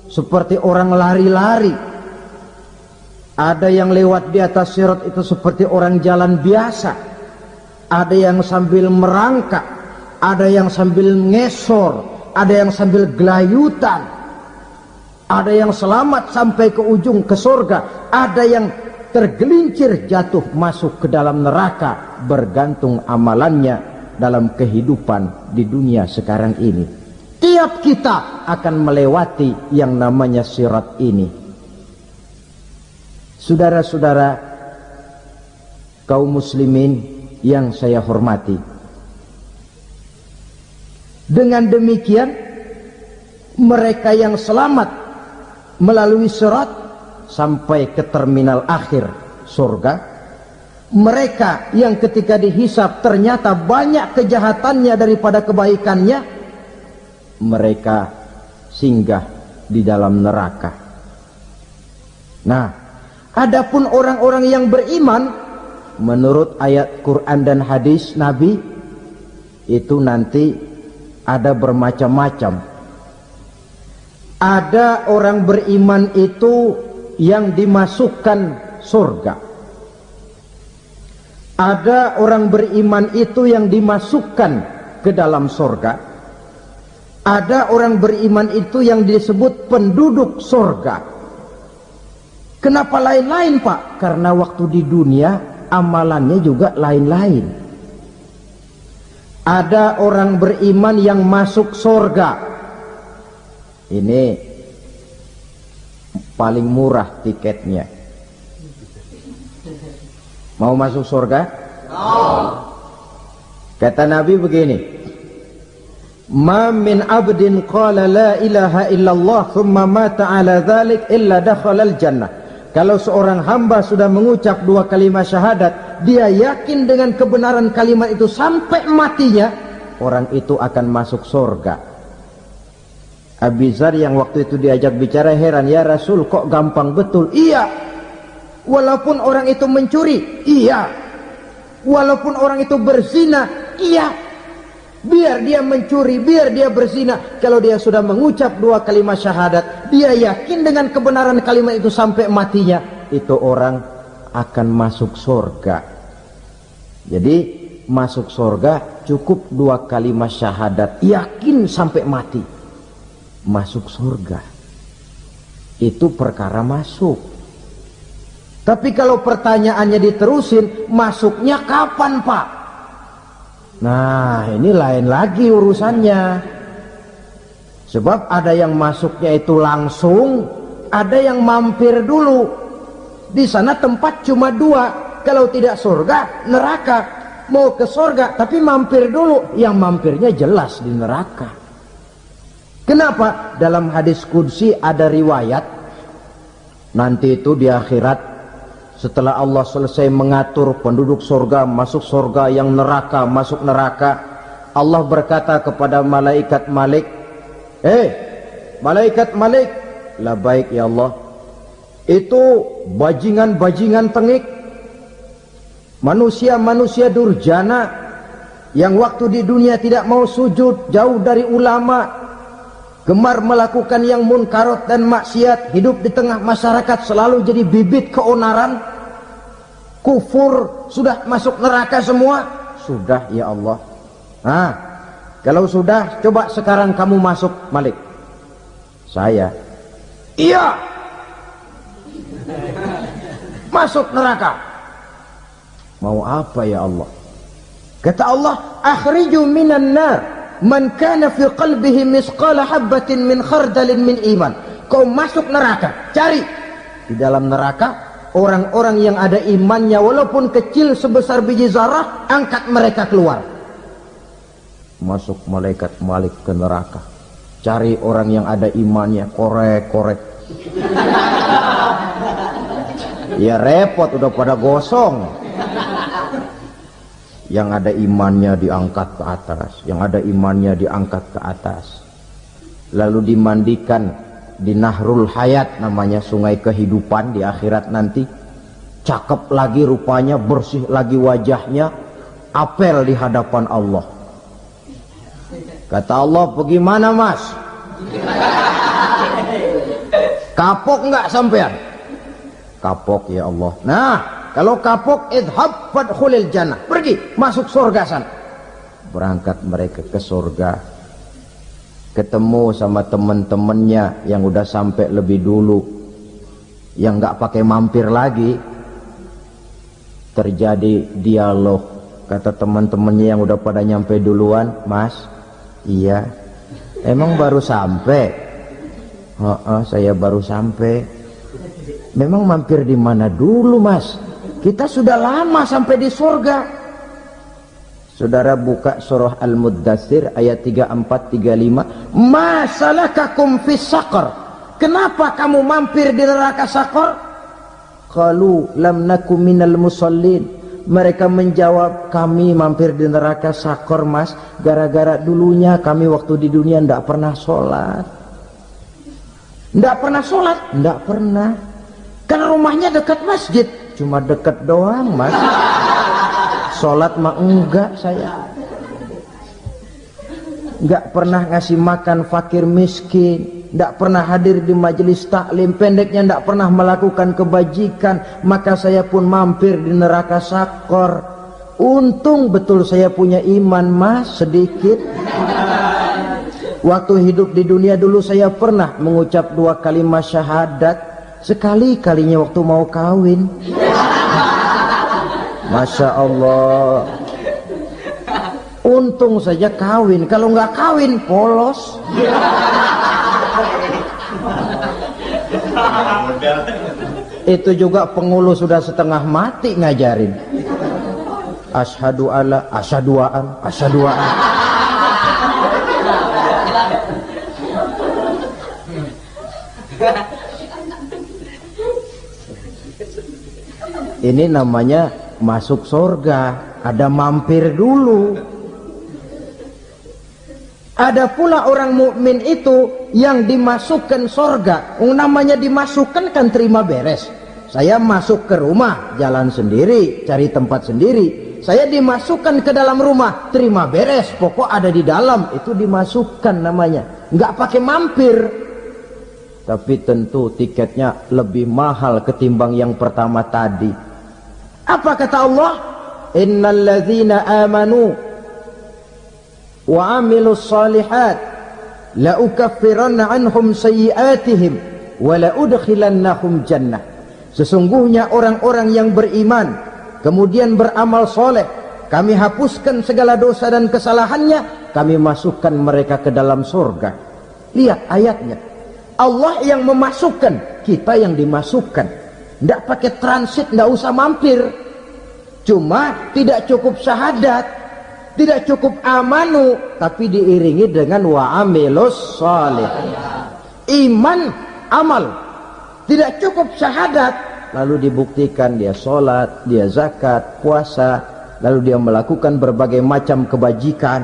seperti orang lari-lari. Ada yang lewat di atas sirat itu seperti orang jalan biasa. Ada yang sambil merangkak, ada yang sambil ngesor, ada yang sambil gelayutan, ada yang selamat sampai ke ujung ke surga, ada yang tergelincir jatuh masuk ke dalam neraka, bergantung amalannya dalam kehidupan di dunia sekarang ini. Tiap kita akan melewati yang namanya sirat ini. Saudara-saudara kaum muslimin yang saya hormati, dengan demikian mereka yang selamat melalui sirat sampai ke terminal akhir surga, mereka yang ketika dihisab ternyata banyak kejahatannya daripada kebaikannya, mereka singgah di dalam neraka. Nah, adapun orang-orang yang beriman menurut ayat Quran dan hadis Nabi itu nanti ada bermacam-macam. Ada orang beriman itu yang dimasukkan surga. Ada orang beriman itu yang dimasukkan ke dalam surga. Ada orang beriman itu yang disebut penduduk surga. Kenapa lain-lain, Pak? Karena waktu di dunia amalannya juga lain-lain. Ada orang beriman yang masuk surga. Ini paling murah tiketnya. Mau masuk surga? Kata Nabi begini, ma min abdin qala la ilaha illallah thumma mata ala dhalik illa dakhala al-jannah. Kalau seorang hamba sudah mengucap dua kalimat syahadat, dia yakin dengan kebenaran kalimat itu sampai matinya, orang itu akan masuk surga. Abi Dzar yang waktu itu diajak bicara heran, ya Rasul kok gampang betul? Iya, walaupun orang itu mencuri, iya, walaupun orang itu berzina, iya, biar dia mencuri, biar dia berzina, kalau dia sudah mengucap dua kalimat syahadat, dia yakin dengan kebenaran kalimat itu sampai matinya, itu orang akan masuk surga. Jadi masuk surga cukup dua kalimat syahadat, yakin sampai mati, masuk surga. Itu perkara masuk. Tapi kalau pertanyaannya diterusin, masuknya kapan, Pak? Nah, ini lain lagi urusannya. Sebab ada yang masuknya itu langsung, ada yang mampir dulu. Di sana tempat cuma dua, kalau tidak surga, neraka. Mau ke surga tapi mampir dulu, yang mampirnya jelas di neraka. Kenapa? Dalam hadis qudsi ada riwayat, nanti itu di akhirat, setelah Allah selesai mengatur penduduk surga masuk surga, yang neraka masuk neraka, Allah berkata kepada malaikat Malik, malaikat Malik, labaik ya Allah, itu bajingan-bajingan tengik, manusia-manusia durjana yang waktu di dunia tidak mau sujud, jauh dari ulama, gemar melakukan yang munkarat dan maksiat, hidup di tengah masyarakat selalu jadi bibit keonaran, kufur, sudah masuk neraka semua. Sudah ya Allah. Nah, kalau sudah, coba sekarang kamu masuk, Malik. Saya, iya, masuk neraka. Mau apa ya Allah? Kata Allah, akhriju minan nar man kana fi qalbihi misqala habbatin min khardalin min iman. Kau masuk neraka, cari di dalam neraka orang-orang yang ada imannya walaupun kecil sebesar biji zarah, angkat mereka keluar. Masuk malaikat Malik ke neraka, cari orang yang ada imannya, korek-korek. Ya repot, udah pada gosong. Yang ada imannya diangkat ke atas, yang ada imannya diangkat ke atas, lalu dimandikan di Nahrul Hayat, namanya sungai kehidupan di akhirat nanti. Cakep lagi rupanya, bersih lagi wajahnya, apel di hadapan Allah. Kata Allah, bagaimana mas? Kapok nggak sampean? Kapok ya Allah. Nah, kalau kapok, idhab fadkhulil jannah, pergi masuk surga sana. Berangkat mereka ke surga, ketemu sama teman-temannya yang udah sampai lebih dulu, yang nggak pakai mampir lagi. Terjadi dialog, Kata teman-temannya yang udah pada nyampe duluan, Mas, iya, emang baru sampai? Saya baru sampai. Memang mampir di mana dulu, Mas? Kita sudah lama sampai di surga. Saudara buka surah Al-Muddatsir ayat 34-35. Ma salakakum fis saqar? Kenapa kamu mampir di neraka Saqar? Qalu lam nakum minal musallin. Mereka menjawab, kami mampir di neraka Saqar, Mas, gara-gara dulunya kami waktu di dunia ndak pernah sholat. Ndak pernah sholat? Ndak pernah. Karena rumahnya dekat masjid. Cuma dekat doang, Mas. Sholat mah enggak saya. Enggak pernah ngasih makan fakir miskin, enggak pernah hadir di majelis taklim, pendeknya enggak pernah melakukan kebajikan. Maka saya pun mampir di neraka Saqar. Untung betul saya punya iman, Mas, sedikit. Waktu hidup di dunia dulu saya pernah mengucap 2 kalimat syahadat, sekali-kalinya waktu mau kawin. Masya Allah, untung saja kawin. Kalau nggak kawin polos. Itu juga pengulu sudah setengah mati ngajarin. Asyhadu alla, asyaduaan, asyaduaan. Ini namanya masuk surga, ada mampir dulu. Ada pula orang mukmin itu yang dimasukkan surga. Namanya dimasukkan kan terima beres. Saya masuk ke rumah, jalan sendiri, cari tempat sendiri. Saya dimasukkan ke dalam rumah, terima beres, pokok ada di dalam, itu dimasukkan namanya. Nggak pakai mampir. Tapi tentu tiketnya lebih mahal ketimbang yang pertama tadi. Apa kata Allah? Innal ladzina amanu wa amilus salihat la ukaffiranna anhum sayyi'atihim wa la udkhilannahum jannah. Sesungguhnya orang-orang yang beriman kemudian beramal soleh, kami hapuskan segala dosa dan kesalahannya, kami masukkan mereka ke dalam surga. Lihat ayatnya, Allah yang memasukkan, kita yang dimasukkan. Tidak pakai transit, tidak usah mampir. Cuma tidak cukup syahadat, tidak cukup amanu, tapi diiringi dengan wa'amilus salih. Iman, amal. Tidak cukup syahadat, lalu dibuktikan dia sholat, dia zakat, puasa, lalu dia melakukan berbagai macam kebajikan.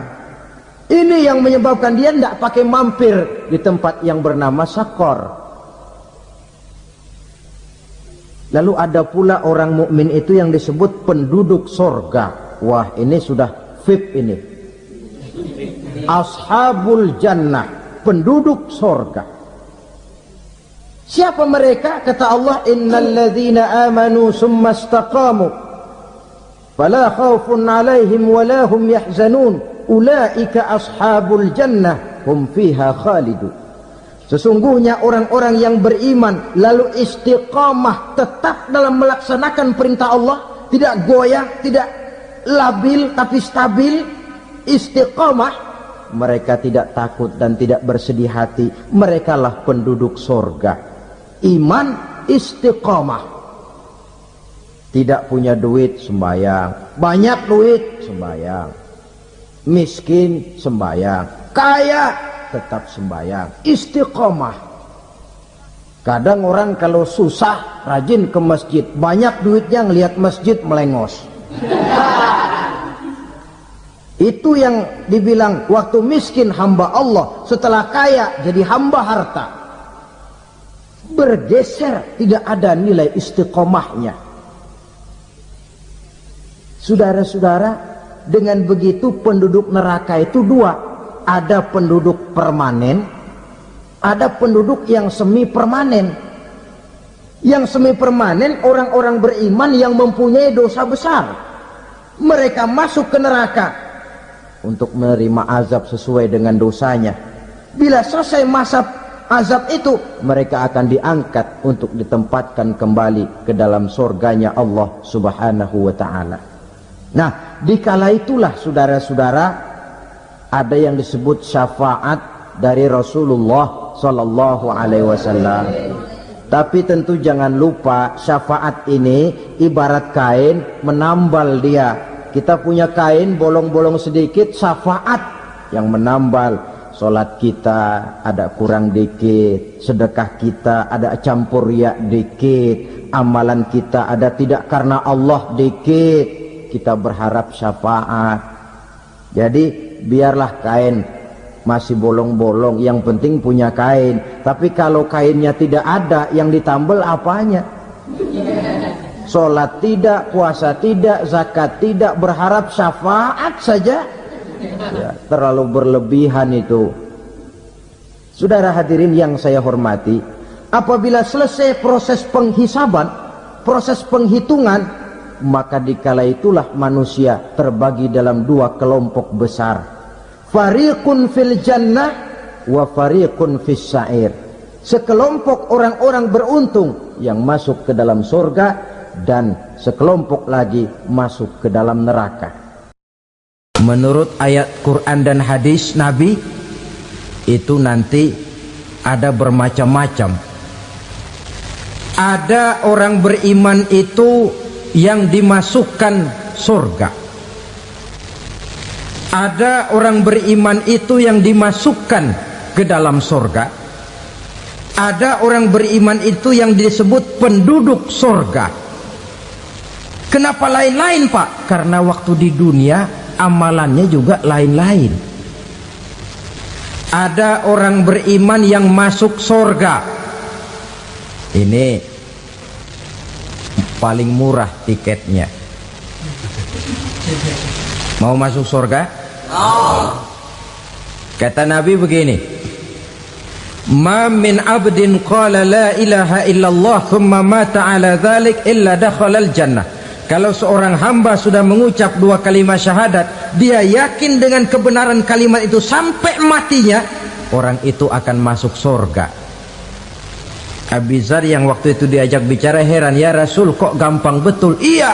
Ini yang menyebabkan dia tidak pakai mampir di tempat yang bernama Saqar. Lalu ada pula orang mukmin itu yang disebut penduduk surga. Wah, ini sudah VIP ini. Ashabul jannah, penduduk surga. Siapa mereka? Kata Allah, innal ladzina amanu summa istaqamu fala khaufun 'alaihim wala hum yahzanun ulaika ashabul jannah hum fiha khalidun. Sesungguhnya orang-orang yang beriman lalu istiqamah, tetap dalam melaksanakan perintah Allah, tidak goyah, tidak labil tapi stabil, istiqamah, mereka tidak takut dan tidak bersedih hati. Merekalah penduduk surga. Iman, istiqamah. Tidak punya duit, sembahyang. Banyak duit, sembahyang. Miskin, sembahyang. Kaya, tetap sembahyang. Istiqomah. Kadang orang kalau susah rajin ke masjid, banyak duitnya ngelihat masjid melengos. Itu yang dibilang waktu miskin hamba Allah, setelah kaya jadi hamba harta. Bergeser, tidak ada nilai istiqomahnya. Saudara-saudara, dengan begitu penduduk neraka itu dua. Ada penduduk permanen, ada penduduk yang semi permanen. Yang semi permanen orang-orang beriman yang mempunyai dosa besar. Mereka masuk ke neraka untuk menerima azab sesuai dengan dosanya. Bila selesai masa azab itu, mereka akan diangkat untuk ditempatkan kembali ke dalam surganya Allah Subhanahu wa ta'ala. Nah, Dikala itulah saudara-saudara ada yang disebut syafaat dari Rasulullah Sallallahu Alaihi Wasallam. Tapi tentu jangan lupa syafaat ini ibarat kain menambal dia. Kita punya kain bolong-bolong sedikit, syafaat yang menambal. Solat kita ada kurang dikit, sedekah kita ada campur riak dikit, amalan kita ada tidak karena Allah dikit, kita berharap syafaat. Jadi biarlah kain masih bolong-bolong, yang penting punya kain. Tapi kalau kainnya tidak ada, yang ditambal apanya? Sholat tidak, puasa tidak, zakat tidak, berharap syafaat saja ya, terlalu berlebihan itu. Saudara hadirin yang saya hormati, apabila selesai proses penghisaban, proses penghitungan, maka dikala itulah manusia terbagi dalam dua kelompok besar. Fariqun fil jannah wa fariqun fis sa'ir. Sekelompok orang-orang beruntung yang masuk ke dalam surga, dan sekelompok lagi masuk ke dalam neraka. Menurut ayat Quran dan hadis Nabi itu nanti ada bermacam-macam. Ada orang beriman itu yang dimasukkan surga. Ada orang beriman itu yang dimasukkan ke dalam surga. Ada orang beriman itu yang disebut penduduk surga. Kenapa lain-lain, Pak? Karena waktu di dunia amalannya juga lain-lain. Ada orang beriman yang masuk surga. Ini paling murah tiketnya. Mau masuk surga? Kata Nabi begini, ma min abdin qala la ilaha illallah thumma mata ala dhalik illa dakhalal jannah. Kalau seorang hamba sudah mengucap dua kalimat syahadat, dia yakin dengan kebenaran kalimat itu sampai matinya, orang itu akan masuk surga. Abi Dzar yang waktu itu diajak bicara heran, ya Rasul kok gampang betul? Iya,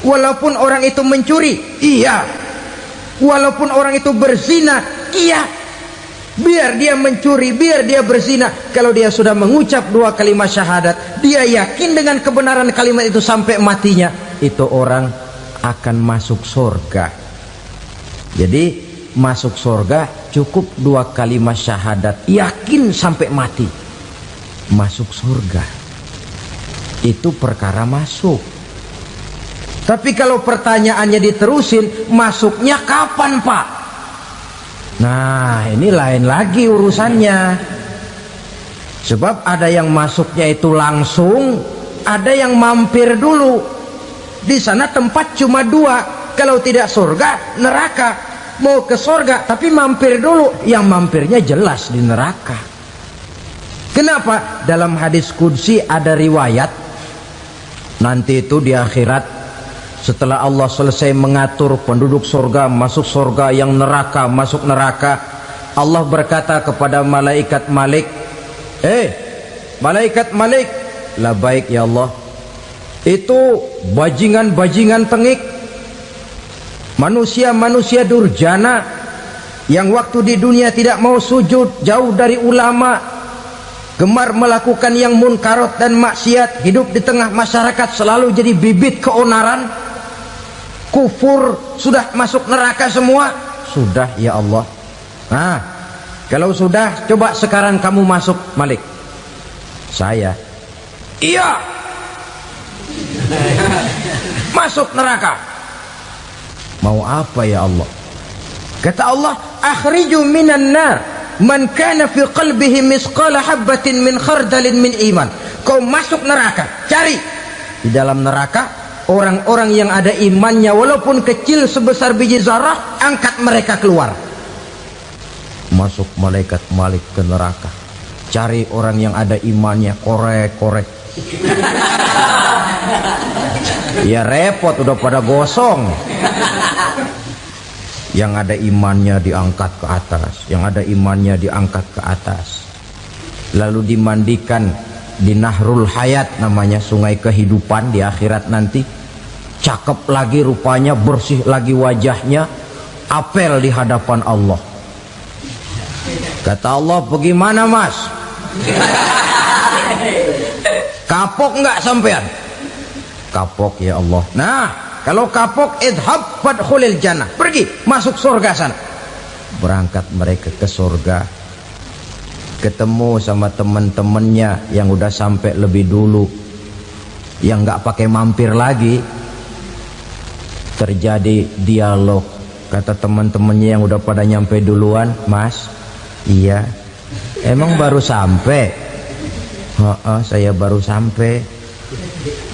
walaupun orang itu mencuri, iya. Walaupun orang itu berzina, iya. Biar dia mencuri, biar dia berzina, kalau dia sudah mengucap dua kalimat syahadat, dia yakin dengan kebenaran kalimat itu sampai matinya, itu orang akan masuk surga. Jadi masuk surga cukup dua kalimat syahadat, yakin sampai mati, masuk surga. Itu perkara masuk. Tapi kalau pertanyaannya diterusin, masuknya kapan, Pak? Nah, ini lain lagi urusannya. Sebab ada yang masuknya itu langsung, ada yang mampir dulu. Di sana tempat cuma dua, kalau tidak surga, neraka. Mau ke surga, tapi mampir dulu. Yang mampirnya jelas di neraka. Kenapa? Dalam hadis qudsi ada riwayat, nanti itu di akhirat, setelah Allah selesai mengatur penduduk surga masuk surga, yang neraka masuk neraka, Allah berkata kepada malaikat Malik, malaikat Malik, labaik ya Allah, itu bajingan-bajingan tengik, manusia-manusia durjana yang waktu di dunia tidak mau sujud, jauh dari ulama, gemar melakukan yang munkarat dan maksiat, hidup di tengah masyarakat selalu jadi bibit keonaran, kufur, sudah masuk neraka semua. Sudah ya Allah. Nah, kalau sudah, coba sekarang kamu masuk, Malik. Saya, iya, masuk neraka. Mau apa ya Allah? Kata Allah, akhriju minan nar man kana fi qalbihi misqala habbatin min khardalin min iman. Kau masuk neraka, cari di dalam neraka orang-orang yang ada imannya walaupun kecil sebesar biji zarah, angkat mereka keluar. Masuk malaikat Malik ke neraka, cari orang yang ada imannya, korek-korek. Ya repot, udah pada gosong. Yang ada imannya diangkat ke atas, yang ada imannya diangkat ke atas, lalu dimandikan di Nahrul Hayat, namanya sungai kehidupan di akhirat nanti. cakep lagi rupanya, bersih lagi wajahnya, apel di hadapan Allah. Kata Allah, bagaimana mas? Kapok nggak sampean? Kapok ya Allah. Nah, kalau kapok, idhab fadkhulil jannah, pergi masuk surga sana. Berangkat mereka ke surga, ketemu sama teman-temannya yang udah sampai lebih dulu, yang nggak pakai mampir lagi. Terjadi dialog. Kata teman-temannya yang udah pada nyampe duluan, mas, iya, emang baru sampai? Saya baru sampai.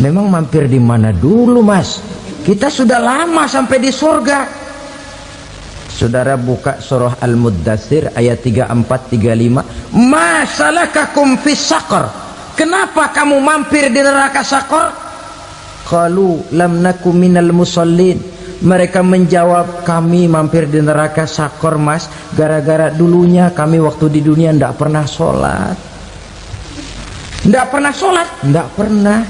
Memang mampir di mana dulu mas? Kita sudah lama sampai di surga. Saudara buka surah Al-Muddatsir ayat 34-35. Ma salakakum fis saqar? Kenapa kamu mampir di neraka Saqar? Qalu lam naku minal musallin. Mereka menjawab, kami mampir di neraka Saqar mas, gara-gara dulunya kami waktu di dunia ndak pernah sholat. Ndak pernah sholat? Ndak pernah.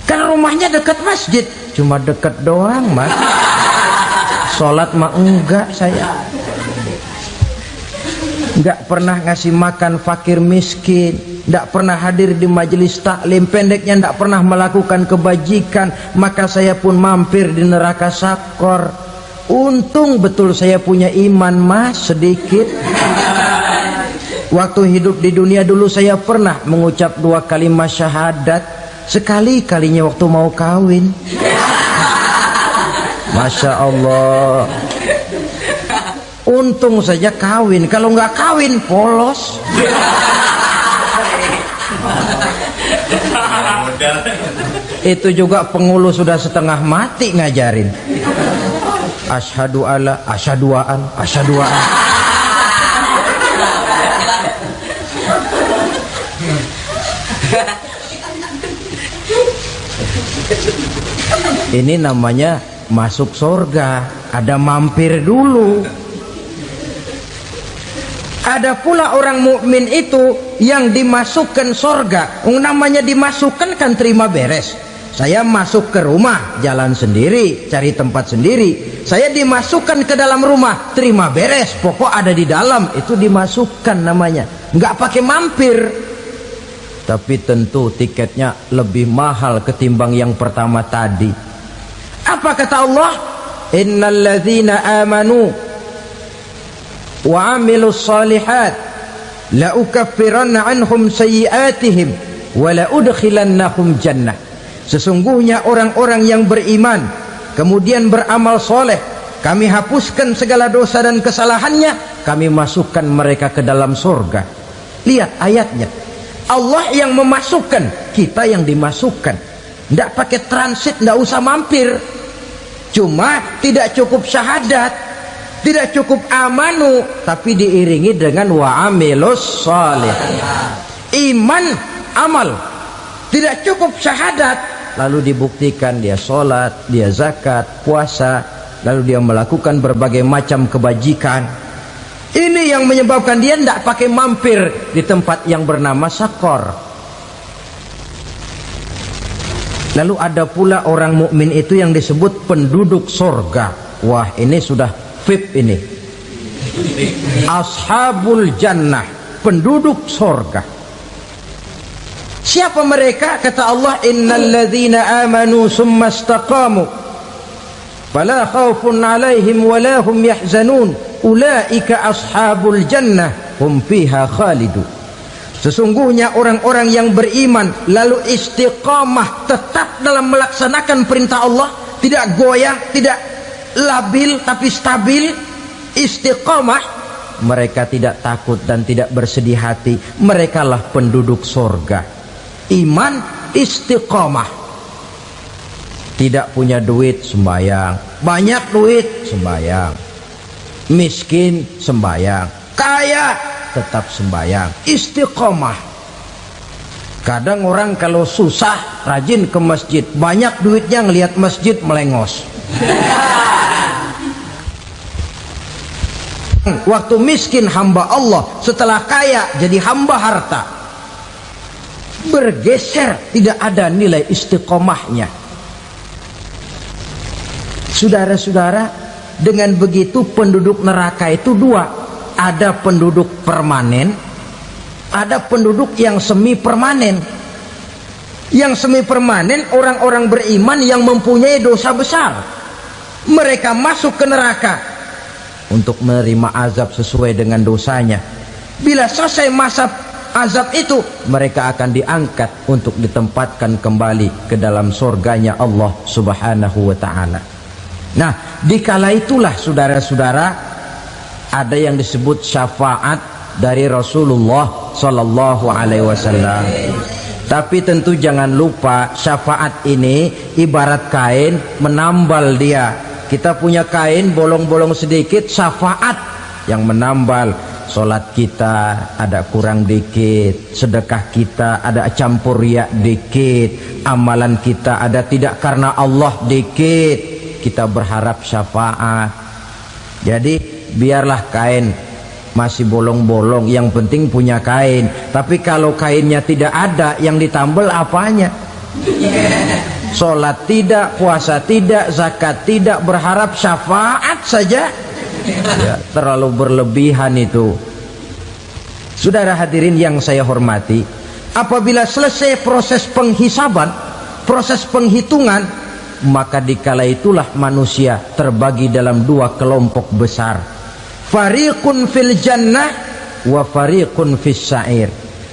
Kan rumahnya dekat masjid. Cuma dekat doang mas. Sholat mah enggak saya. Nggak pernah ngasih makan fakir miskin, nggak pernah hadir di majelis taklim, pendeknya nggak pernah melakukan kebajikan, maka saya pun mampir di neraka Saqar. Untung betul saya punya iman mas, sedikit. Waktu hidup di dunia dulu saya pernah mengucap 2 kalimat syahadat, sekali-kalinya waktu mau kawin. Masya Allah. Untung saja kawin, kalau nggak kawin polos. Itu juga pengulu sudah setengah mati ngajarin. Asyhadu alla, asyaduaan, asyaduaan. Ini namanya masuk surga, ada mampir dulu. Ada pula orang mukmin itu yang dimasukkan surga. Namanya dimasukkan kan terima beres. Saya masuk ke rumah, jalan sendiri, cari tempat sendiri. Saya dimasukkan ke dalam rumah, terima beres, pokok ada di dalam, itu dimasukkan namanya. Nggak pakai mampir. Tapi tentu tiketnya lebih mahal ketimbang yang pertama tadi. Apa kata Allah? Innal ladzina amanu wa amilus salihat la ukaffiranna anhum sayyi'atihim wa la udkhilannahum jannah. Sesungguhnya orang-orang yang beriman kemudian beramal soleh, kami hapuskan segala dosa dan kesalahannya, kami masukkan mereka ke dalam surga. Lihat ayatnya, Allah yang memasukkan, kita yang dimasukkan. Tidak pakai transit, tidak usah mampir. Cuma tidak cukup syahadat, tidak cukup amanu, tapi diiringi dengan wa'amilus salih. Iman, amal. Tidak cukup syahadat, lalu dibuktikan dia sholat, dia zakat, puasa, lalu dia melakukan berbagai macam kebajikan. Ini yang menyebabkan dia tidak pakai mampir di tempat yang bernama Saqar. Lalu ada pula orang mukmin itu yang disebut penduduk surga. Wah, ini sudah VIP ini. Ashabul jannah, penduduk surga. Siapa mereka? Kata Allah, innal ladzina amanu summa istaqamu fala khaufun alaihim wala hum yahzanun ulaika ashabul jannah hum fiha khalidun. Sesungguhnya orang-orang yang beriman lalu istiqamah, tetap dalam melaksanakan perintah Allah, tidak goyah, tidak labil tapi stabil, istiqamah, mereka tidak takut dan tidak bersedih hati. Merekalah penduduk surga. Iman, istiqamah. Tidak punya duit, sembahyang. Banyak duit, sembahyang. Miskin, sembahyang. Kaya, tetap sembahyang. Istiqamah. Kadang orang kalau susah rajin ke masjid, banyak duitnya ngelihat masjid melengos. Waktu miskin hamba Allah, setelah kaya jadi hamba harta. Bergeser, tidak ada nilai istiqomahnya. Saudara-saudara, dengan begitu penduduk neraka itu dua. Ada penduduk permanen, ada penduduk yang semi permanen. Yang semi permanen orang-orang beriman yang mempunyai dosa besar. Mereka masuk ke neraka untuk menerima azab sesuai dengan dosanya. Bila selesai masa azab itu, mereka akan diangkat untuk ditempatkan kembali ke dalam surganya Allah Subhanahu wa ta'ala. Nah, dikala itulah saudara-saudara, ada yang disebut syafaat dari Rasulullah Sallallahu Alaihi Wasallam. Tapi tentu jangan lupa, syafaat ini ibarat kain menambal dia. Kita punya kain bolong-bolong sedikit, syafaat yang menambal. Solat kita ada kurang dikit, sedekah kita ada campur riak dikit, amalan kita ada tidak karena Allah dikit, kita berharap syafaat. Jadi biarlah kain masih bolong-bolong, yang penting punya kain. Tapi kalau kainnya tidak ada, yang ditambal apanya? Solat tidak, puasa tidak, zakat tidak, berharap syafaat saja. Ya, terlalu berlebihan itu. Saudara hadirin yang saya hormati, apabila selesai proses penghisaban, proses penghitungan, maka dikala itulah manusia terbagi dalam dua kelompok besar. Fariqun fil jannah wa fariqun fis sa'ir.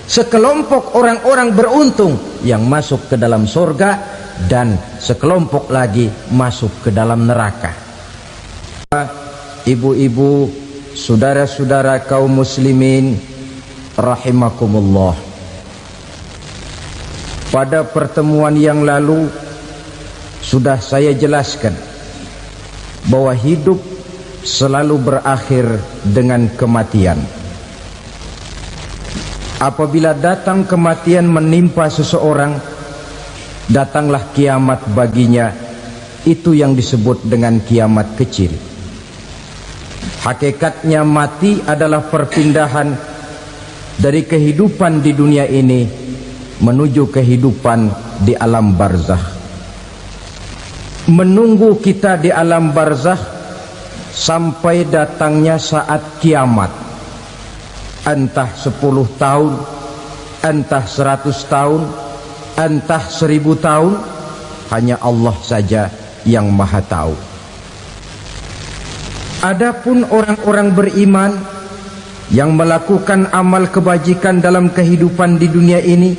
Sekelompok orang-orang beruntung yang masuk ke dalam surga, dan sekelompok lagi masuk ke dalam neraka. Ibu-ibu, saudara-saudara kaum muslimin rahimakumullah, pada pertemuan yang lalu sudah saya jelaskan bahwa hidup selalu berakhir dengan kematian. Apabila datang kematian menimpa seseorang, datanglah kiamat baginya. Itu yang disebut dengan kiamat kecil. Hakikatnya mati adalah perpindahan dari kehidupan di dunia ini menuju kehidupan di alam barzakh. Menunggu kita di alam barzakh sampai datangnya saat kiamat. Entah 10 tahun, entah 100 tahun, entah 1000 tahun, hanya Allah saja yang maha tahu. Adapun orang-orang beriman yang melakukan amal kebajikan dalam kehidupan di dunia ini,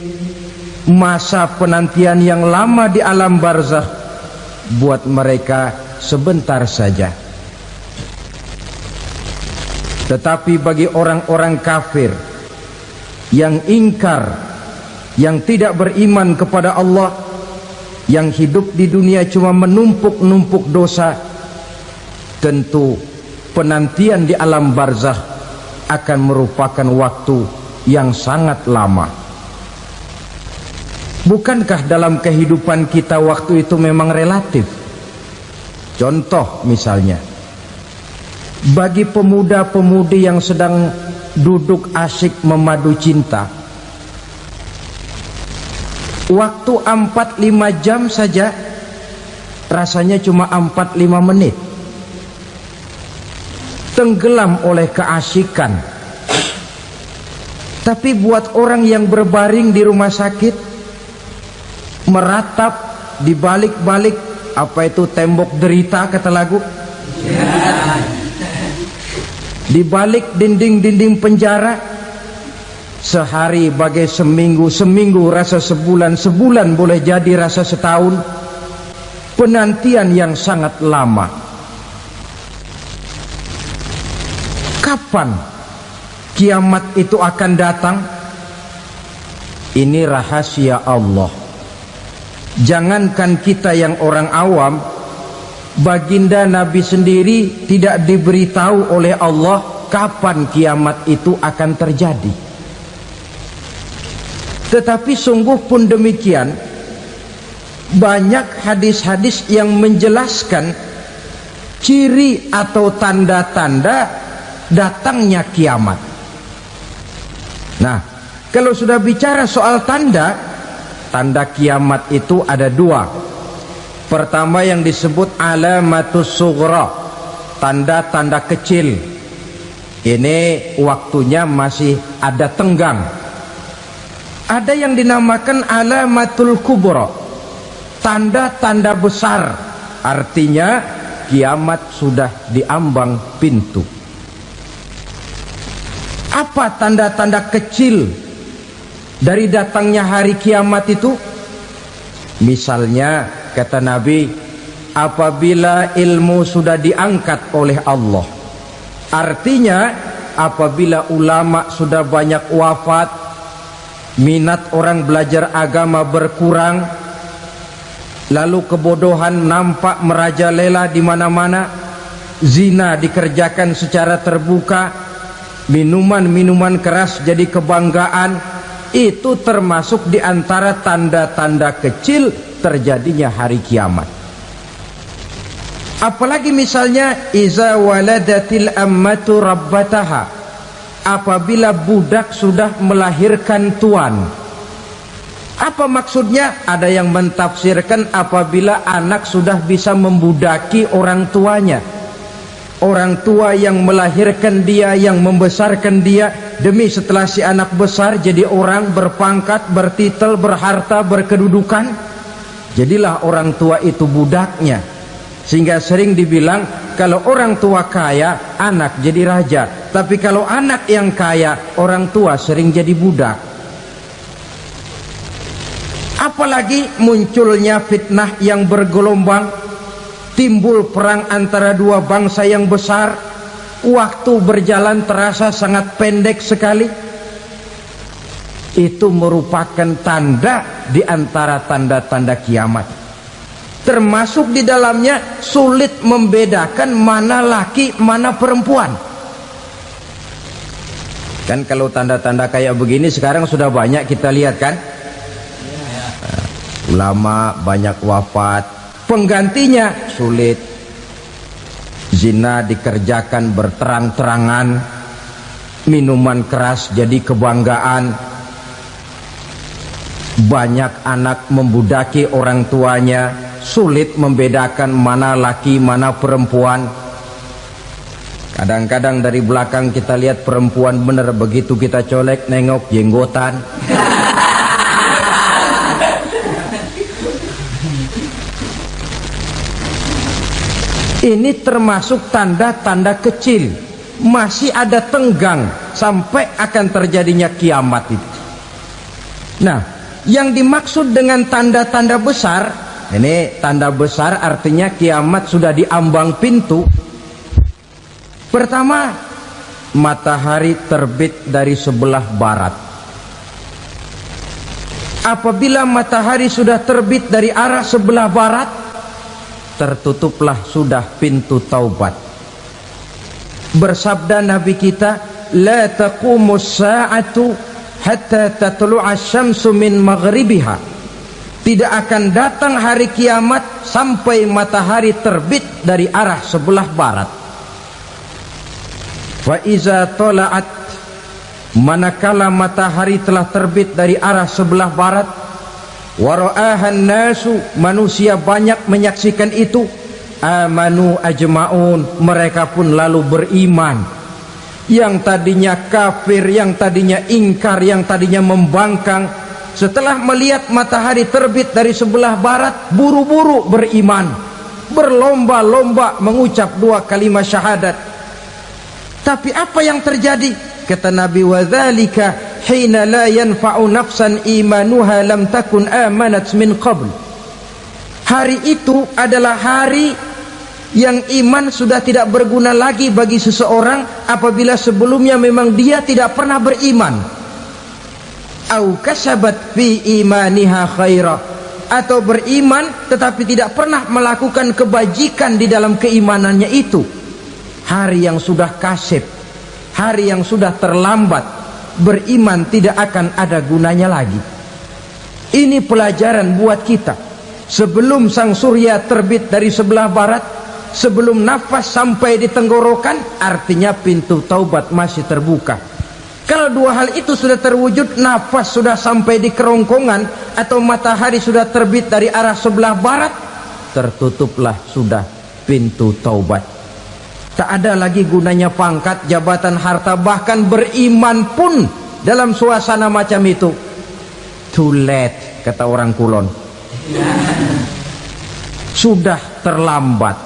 masa penantian yang lama di alam barzakh buat mereka sebentar saja. Tetapi bagi orang-orang kafir yang ingkar, yang tidak beriman kepada Allah, yang hidup di dunia cuma menumpuk-numpuk dosa, tentu penantian di alam barzakh akan merupakan waktu yang sangat lama. Bukankah dalam kehidupan kita waktu itu memang relatif? Contoh misalnya, bagi pemuda-pemudi yang sedang duduk asyik memadu cinta, waktu 4-5 jam saja rasanya cuma 4-5 menit, tenggelam oleh keasikan. Tapi buat orang yang berbaring di rumah sakit, meratap di balik-balik apa itu tembok derita kata lagu, di balik dinding-dinding penjara, sehari bagai seminggu, seminggu rasa sebulan, sebulan boleh jadi rasa setahun. Penantian yang sangat lama. Kapan kiamat itu akan datang? Ini rahasia Allah. Jangankan kita yang orang awam, baginda Nabi sendiri tidak diberitahu oleh Allah kapan kiamat itu akan terjadi. Tetapi sungguh pun demikian, banyak hadis-hadis yang menjelaskan ciri atau tanda-tanda datangnya kiamat. Nah, kalau sudah bicara soal tanda, tanda kiamat itu ada dua. Pertama yang disebut alamatus sughra, tanda-tanda kecil. Ini waktunya masih ada tenggang. Ada yang dinamakan alamatul kubra, tanda-tanda besar, artinya kiamat sudah diambang pintu. Apa tanda-tanda kecil dari datangnya hari kiamat itu? Misalnya kata Nabi, apabila ilmu sudah diangkat oleh Allah, artinya apabila ulama sudah banyak wafat, minat orang belajar agama berkurang, lalu kebodohan nampak merajalela di mana-mana, zina dikerjakan secara terbuka, minuman-minuman keras jadi kebanggaan. Itu termasuk di antara tanda-tanda kecil terjadinya hari kiamat. Apalagi misalnya iza waladatil ammatu rabbataha, apabila budak sudah melahirkan tuan. Apa maksudnya? Ada yang mentafsirkan apabila anak sudah bisa membudaki orang tuanya. Orang tua yang melahirkan dia, yang membesarkan dia, demi setelah si anak besar jadi orang berpangkat, bertitel, berharta, berkedudukan, jadilah orang tua itu budaknya. Sehingga sering dibilang kalau orang tua kaya, anak jadi raja. Tapi kalau anak yang kaya, orang tua sering jadi budak. Apalagi munculnya fitnah yang bergelombang, timbul perang antara dua bangsa yang besar, waktu berjalan terasa sangat pendek sekali. Itu merupakan tanda di antara tanda-tanda kiamat. Termasuk di dalamnya sulit membedakan mana laki mana perempuan. Kan kalau tanda-tanda kayak begini sekarang sudah banyak kita lihat kan. Ulama banyak wafat, penggantinya sulit. Zina dikerjakan berterang-terangan, minuman keras jadi kebanggaan, banyak anak membudaki orang tuanya, sulit membedakan mana laki mana perempuan. Kadang-kadang dari belakang kita lihat perempuan bener, begitu kita colek nengok jenggotan. Ini termasuk tanda-tanda kecil, masih ada tenggang sampai akan terjadinya kiamat itu. Nah, yang dimaksud dengan tanda-tanda besar, ini tanda besar artinya kiamat sudah diambang pintu. Pertama, matahari terbit dari sebelah barat. Apabila matahari sudah terbit dari arah sebelah barat, tertutuplah sudah pintu taubat. Bersabda Nabi kita, la taqumus sa'atu hatta tatlu'a syamsu min maghribiha. Tidak akan datang hari kiamat sampai matahari terbit dari arah sebelah barat. Fa iza tala'at, manakala matahari telah terbit dari arah sebelah barat, wara'ahan nasu, manusia banyak menyaksikan itu, amanu ajma'un, mereka pun lalu beriman. Yang tadinya kafir, yang tadinya ingkar, yang tadinya membangkang, setelah melihat matahari terbit dari sebelah barat, buru-buru beriman, berlomba-lomba mengucap dua kalimat syahadat. Tapi apa yang terjadi? Kata Nabi, wadzalika hina la yanfa'u nafsan imanuha lam takun amanat min qabl. Hari itu adalah hari yang iman sudah tidak berguna lagi bagi seseorang apabila sebelumnya memang dia tidak pernah beriman. Au kasabat fi imaniha khaira, atau beriman tetapi tidak pernah melakukan kebajikan di dalam keimanannya itu. Hari yang sudah kasib, hari yang sudah terlambat, beriman tidak akan ada gunanya lagi. Ini pelajaran buat kita. Sebelum sang surya terbit dari sebelah barat, sebelum nafas sampai di tenggorokan, artinya pintu taubat masih terbuka. Kalau dua hal itu sudah terwujud, nafas sudah sampai di kerongkongan atau matahari sudah terbit dari arah sebelah barat, tertutuplah sudah pintu taubat. Tak ada lagi gunanya pangkat, jabatan, harta, bahkan beriman pun dalam suasana macam itu. Too late, kata orang Kulon. Sudah terlambat.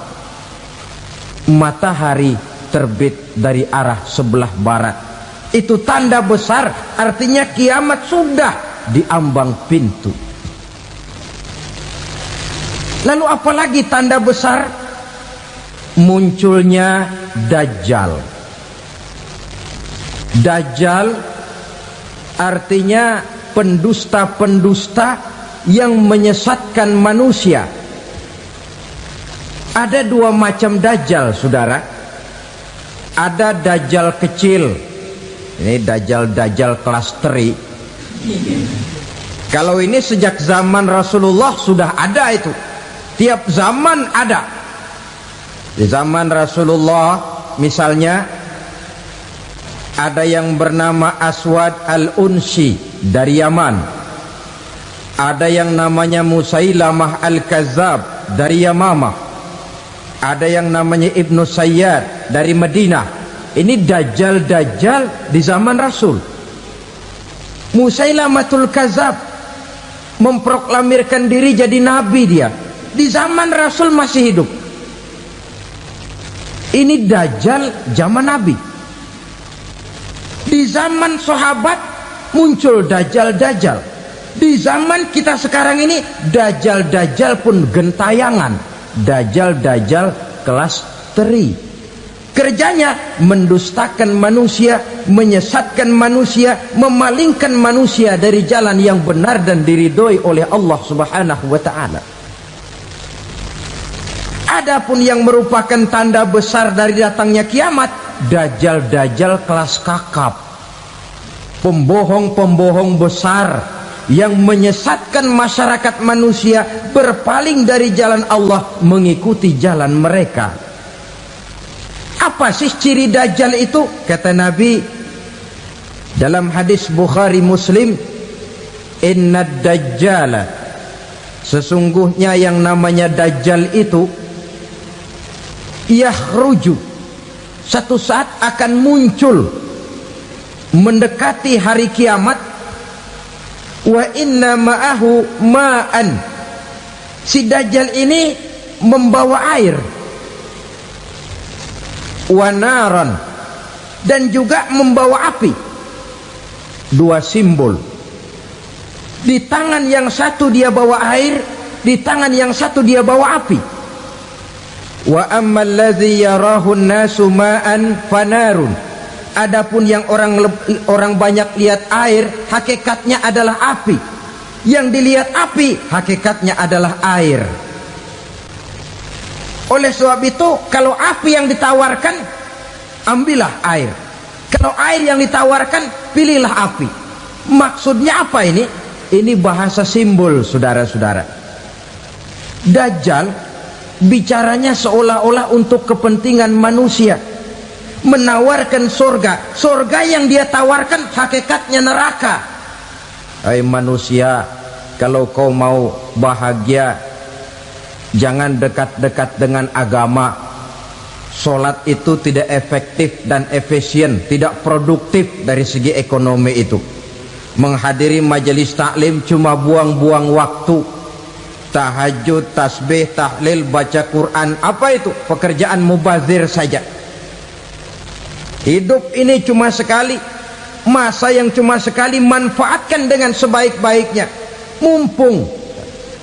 Matahari terbit dari arah sebelah barat. Itu tanda besar, artinya kiamat sudah di ambang pintu. Lalu apalagi tanda besar? Munculnya Dajjal. Dajjal artinya pendusta-pendusta yang menyesatkan manusia. Ada dua macam Dajjal, saudara. Ada Dajjal kecil. Ini Dajjal kelas teri. Kalau ini sejak zaman Rasulullah sudah ada itu. Tiap zaman ada. Di zaman Rasulullah misalnya ada yang bernama Aswad al-Unsi dari Yaman. Ada yang namanya Musailamah al-Kazzab dari Yamamah. Ada yang namanya Ibnu Sayyad dari Madinah. Ini Dajjal di zaman Rasul. Musailamatul Kazzab memproklamirkan diri jadi nabi dia. Di zaman Rasul masih hidup. Ini Dajjal zaman Nabi. Di zaman sahabat muncul Dajjal. Di zaman kita sekarang ini Dajjal pun gentayangan. Dajjal kelas teri. Kerjanya mendustakan manusia, menyesatkan manusia, memalingkan manusia dari jalan yang benar dan diridhoi oleh Allah Subhanahu wa taala. Adapun yang merupakan tanda besar dari datangnya kiamat, Dajjal kelas kakap. Pembohong-pembohong besar yang menyesatkan masyarakat manusia berpaling dari jalan Allah mengikuti jalan mereka. Apa sih ciri Dajjal itu? Kata Nabi dalam hadis Bukhari Muslim, "Inna Dajjala", sesungguhnya yang namanya Dajjal itu yakhruju, satu saat akan muncul mendekati hari kiamat. Wa inna ma'ahu ma'an, si Dajjal ini membawa air. Wa naran, dan juga membawa api. Dua simbol. Di tangan yang satu dia bawa air, di tangan yang satu dia bawa api. Wa ammal ladzi yarahu an-nasu ma'an fanarun, adapun yang orang banyak lihat air, hakikatnya adalah api. Yang dilihat api, hakikatnya adalah air. Oleh sebab itu, kalau api yang ditawarkan, ambillah air. Kalau air yang ditawarkan, pilihlah api. Maksudnya apa ini? Ini bahasa simbol, saudara-saudara. Dajjal bicaranya seolah-olah untuk kepentingan manusia, menawarkan surga. Surga yang dia tawarkan hakikatnya neraka. Hai manusia, kalau kau mau bahagia, jangan dekat-dekat dengan agama. Sholat itu tidak efektif dan efisien, tidak produktif dari segi ekonomi itu. Menghadiri majelis taklim cuma buang-buang waktu. Tahajud, tasbih, tahlil, baca Quran, apa itu? Pekerjaan mubazir saja. Hidup ini cuma sekali, masa yang cuma sekali, manfaatkan dengan sebaik-baiknya. Mumpung,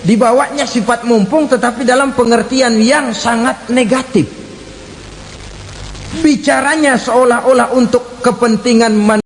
dibawanya sifat mumpung, tetapi dalam pengertian yang sangat negatif. Bicaranya seolah-olah untuk kepentingan manusia.